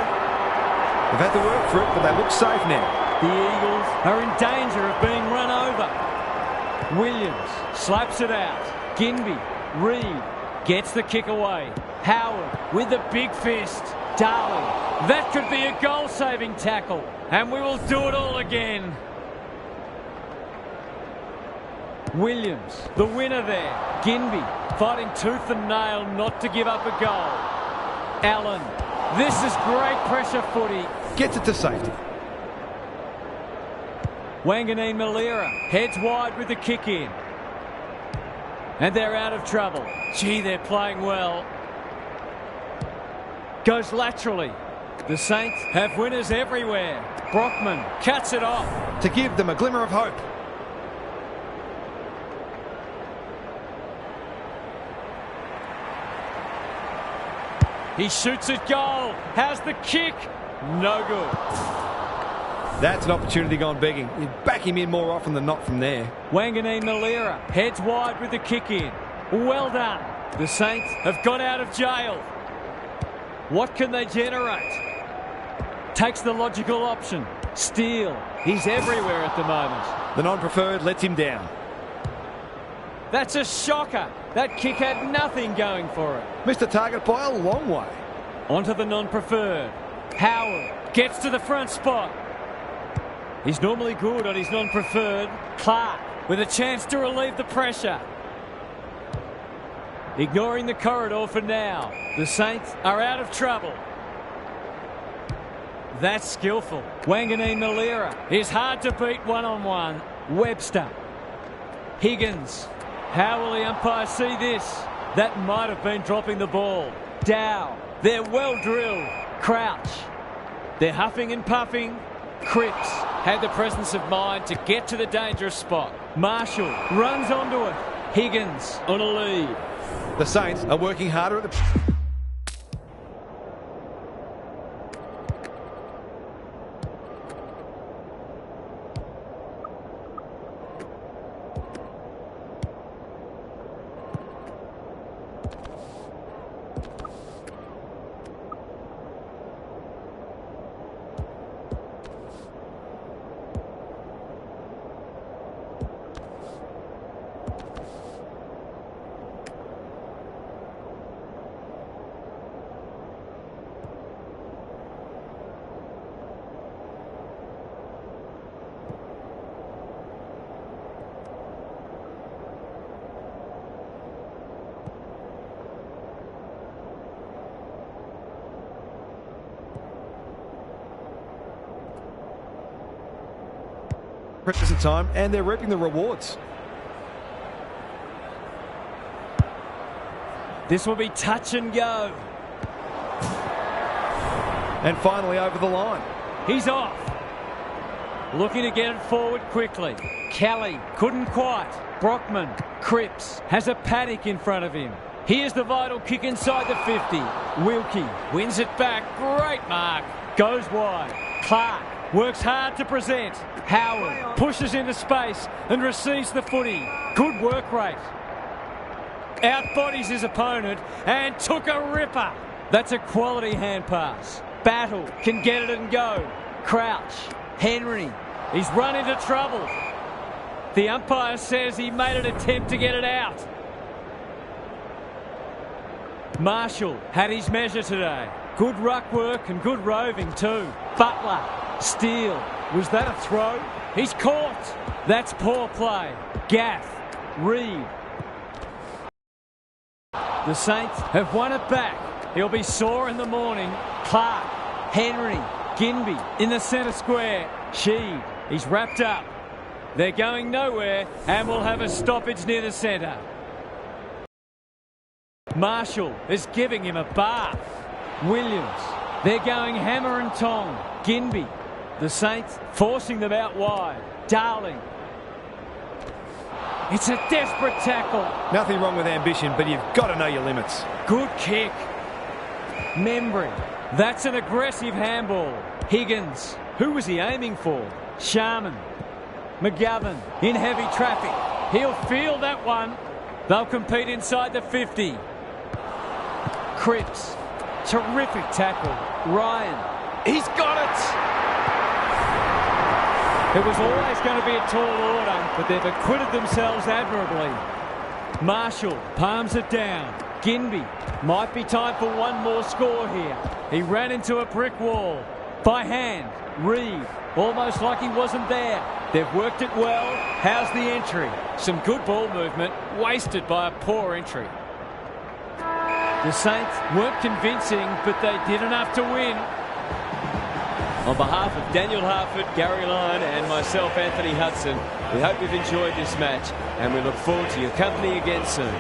S3: They've had to work for it, but they look safe now.
S1: The Eagles are in danger of being run over. Williams slaps it out. Ginby, Reed gets the kick away. Howard with the big fist. Darling. That could be a goal-saving tackle. And we will do it all again. Williams, the winner there. Ginby fighting tooth and nail not to give up a goal. Allen, this is great pressure footy.
S3: Gets it to safety.
S1: Wanganeen Malira heads wide with the kick in. And they're out of trouble. Gee, they're playing well. Goes laterally. The Saints have winners everywhere. Brockman cuts it off.
S3: To give them a glimmer of hope.
S1: He shoots at goal. Has the kick. No good.
S3: That's an opportunity gone begging. You back him in more often than not from there.
S1: Wanganeen Malira heads wide with the kick in. Well done. The Saints have got out of jail. What can they generate? Takes the logical option. Steele. He's everywhere at the moment.
S3: The non-preferred lets him down.
S1: That's a shocker. That kick had nothing going for it.
S3: Missed the target by a long way.
S1: Onto the non-preferred. Howard gets to the front spot. He's normally good on his non-preferred. Clark with a chance to relieve the pressure. Ignoring the corridor for now. The Saints are out of trouble. That's skillful. Wanganeen Malira is hard to beat one-on-one. Webster Higgins. How will the umpire see this? That might have been dropping the ball. Dow. They're well drilled. Crouch. They're huffing and puffing. Cripps had the presence of mind to get to the dangerous spot. Marshall runs onto it. Higgins on a lead.
S3: The Saints are working harder at the... present time, and they're reaping the rewards.
S1: This will be touch and go.
S3: And finally over the line.
S1: He's off. Looking to get it forward quickly. Kelly couldn't quite. Brockman. Cripps has a paddock in front of him. Here's the vital kick inside the 50. Wilkie wins it back. Great mark. Goes wide. Clark works hard to present. Howard pushes into space and receives the footy. Good work rate. Outbodies his opponent and took a ripper. That's a quality hand pass. Battle can get it and go. Crouch. Henry. He's run into trouble. The umpire says he made an attempt to get it out. Marshall had his measure today. Good ruck work and good roving too. Butler. Steele. Was that a throw? He's caught. That's poor play. Gaff. Reed. The Saints have won it back. He'll be sore in the morning. Clark. Henry. Ginby in the centre square. Sheed. He's wrapped up. They're going nowhere and will have a stoppage near the centre. Marshall is giving him a bath. Williams. They're going hammer and tong. Ginby. The Saints forcing them out wide. Darling. It's a desperate tackle.
S3: Nothing wrong with ambition, but you've got to know your limits.
S1: Good kick. Membry. That's an aggressive handball. Higgins. Who was he aiming for? Sharman. McGovern in heavy traffic. He'll field that one. They'll compete inside the 50. Cripps. Terrific tackle. Ryan. He's got it. It was always going to be a tall order, but they've acquitted themselves admirably. Marshall palms it down. Ginby. Might be time for one more score here. He ran into a brick wall. By hand. Reed. Almost like he wasn't there. They've worked it well. How's the entry? Some good ball movement, wasted by a poor entry. The Saints weren't convincing, but they did enough to win. On behalf of Daniel Harford, Gary Lyon and myself, Anthony Hudson, we hope you've enjoyed this match and we look forward to your company again soon.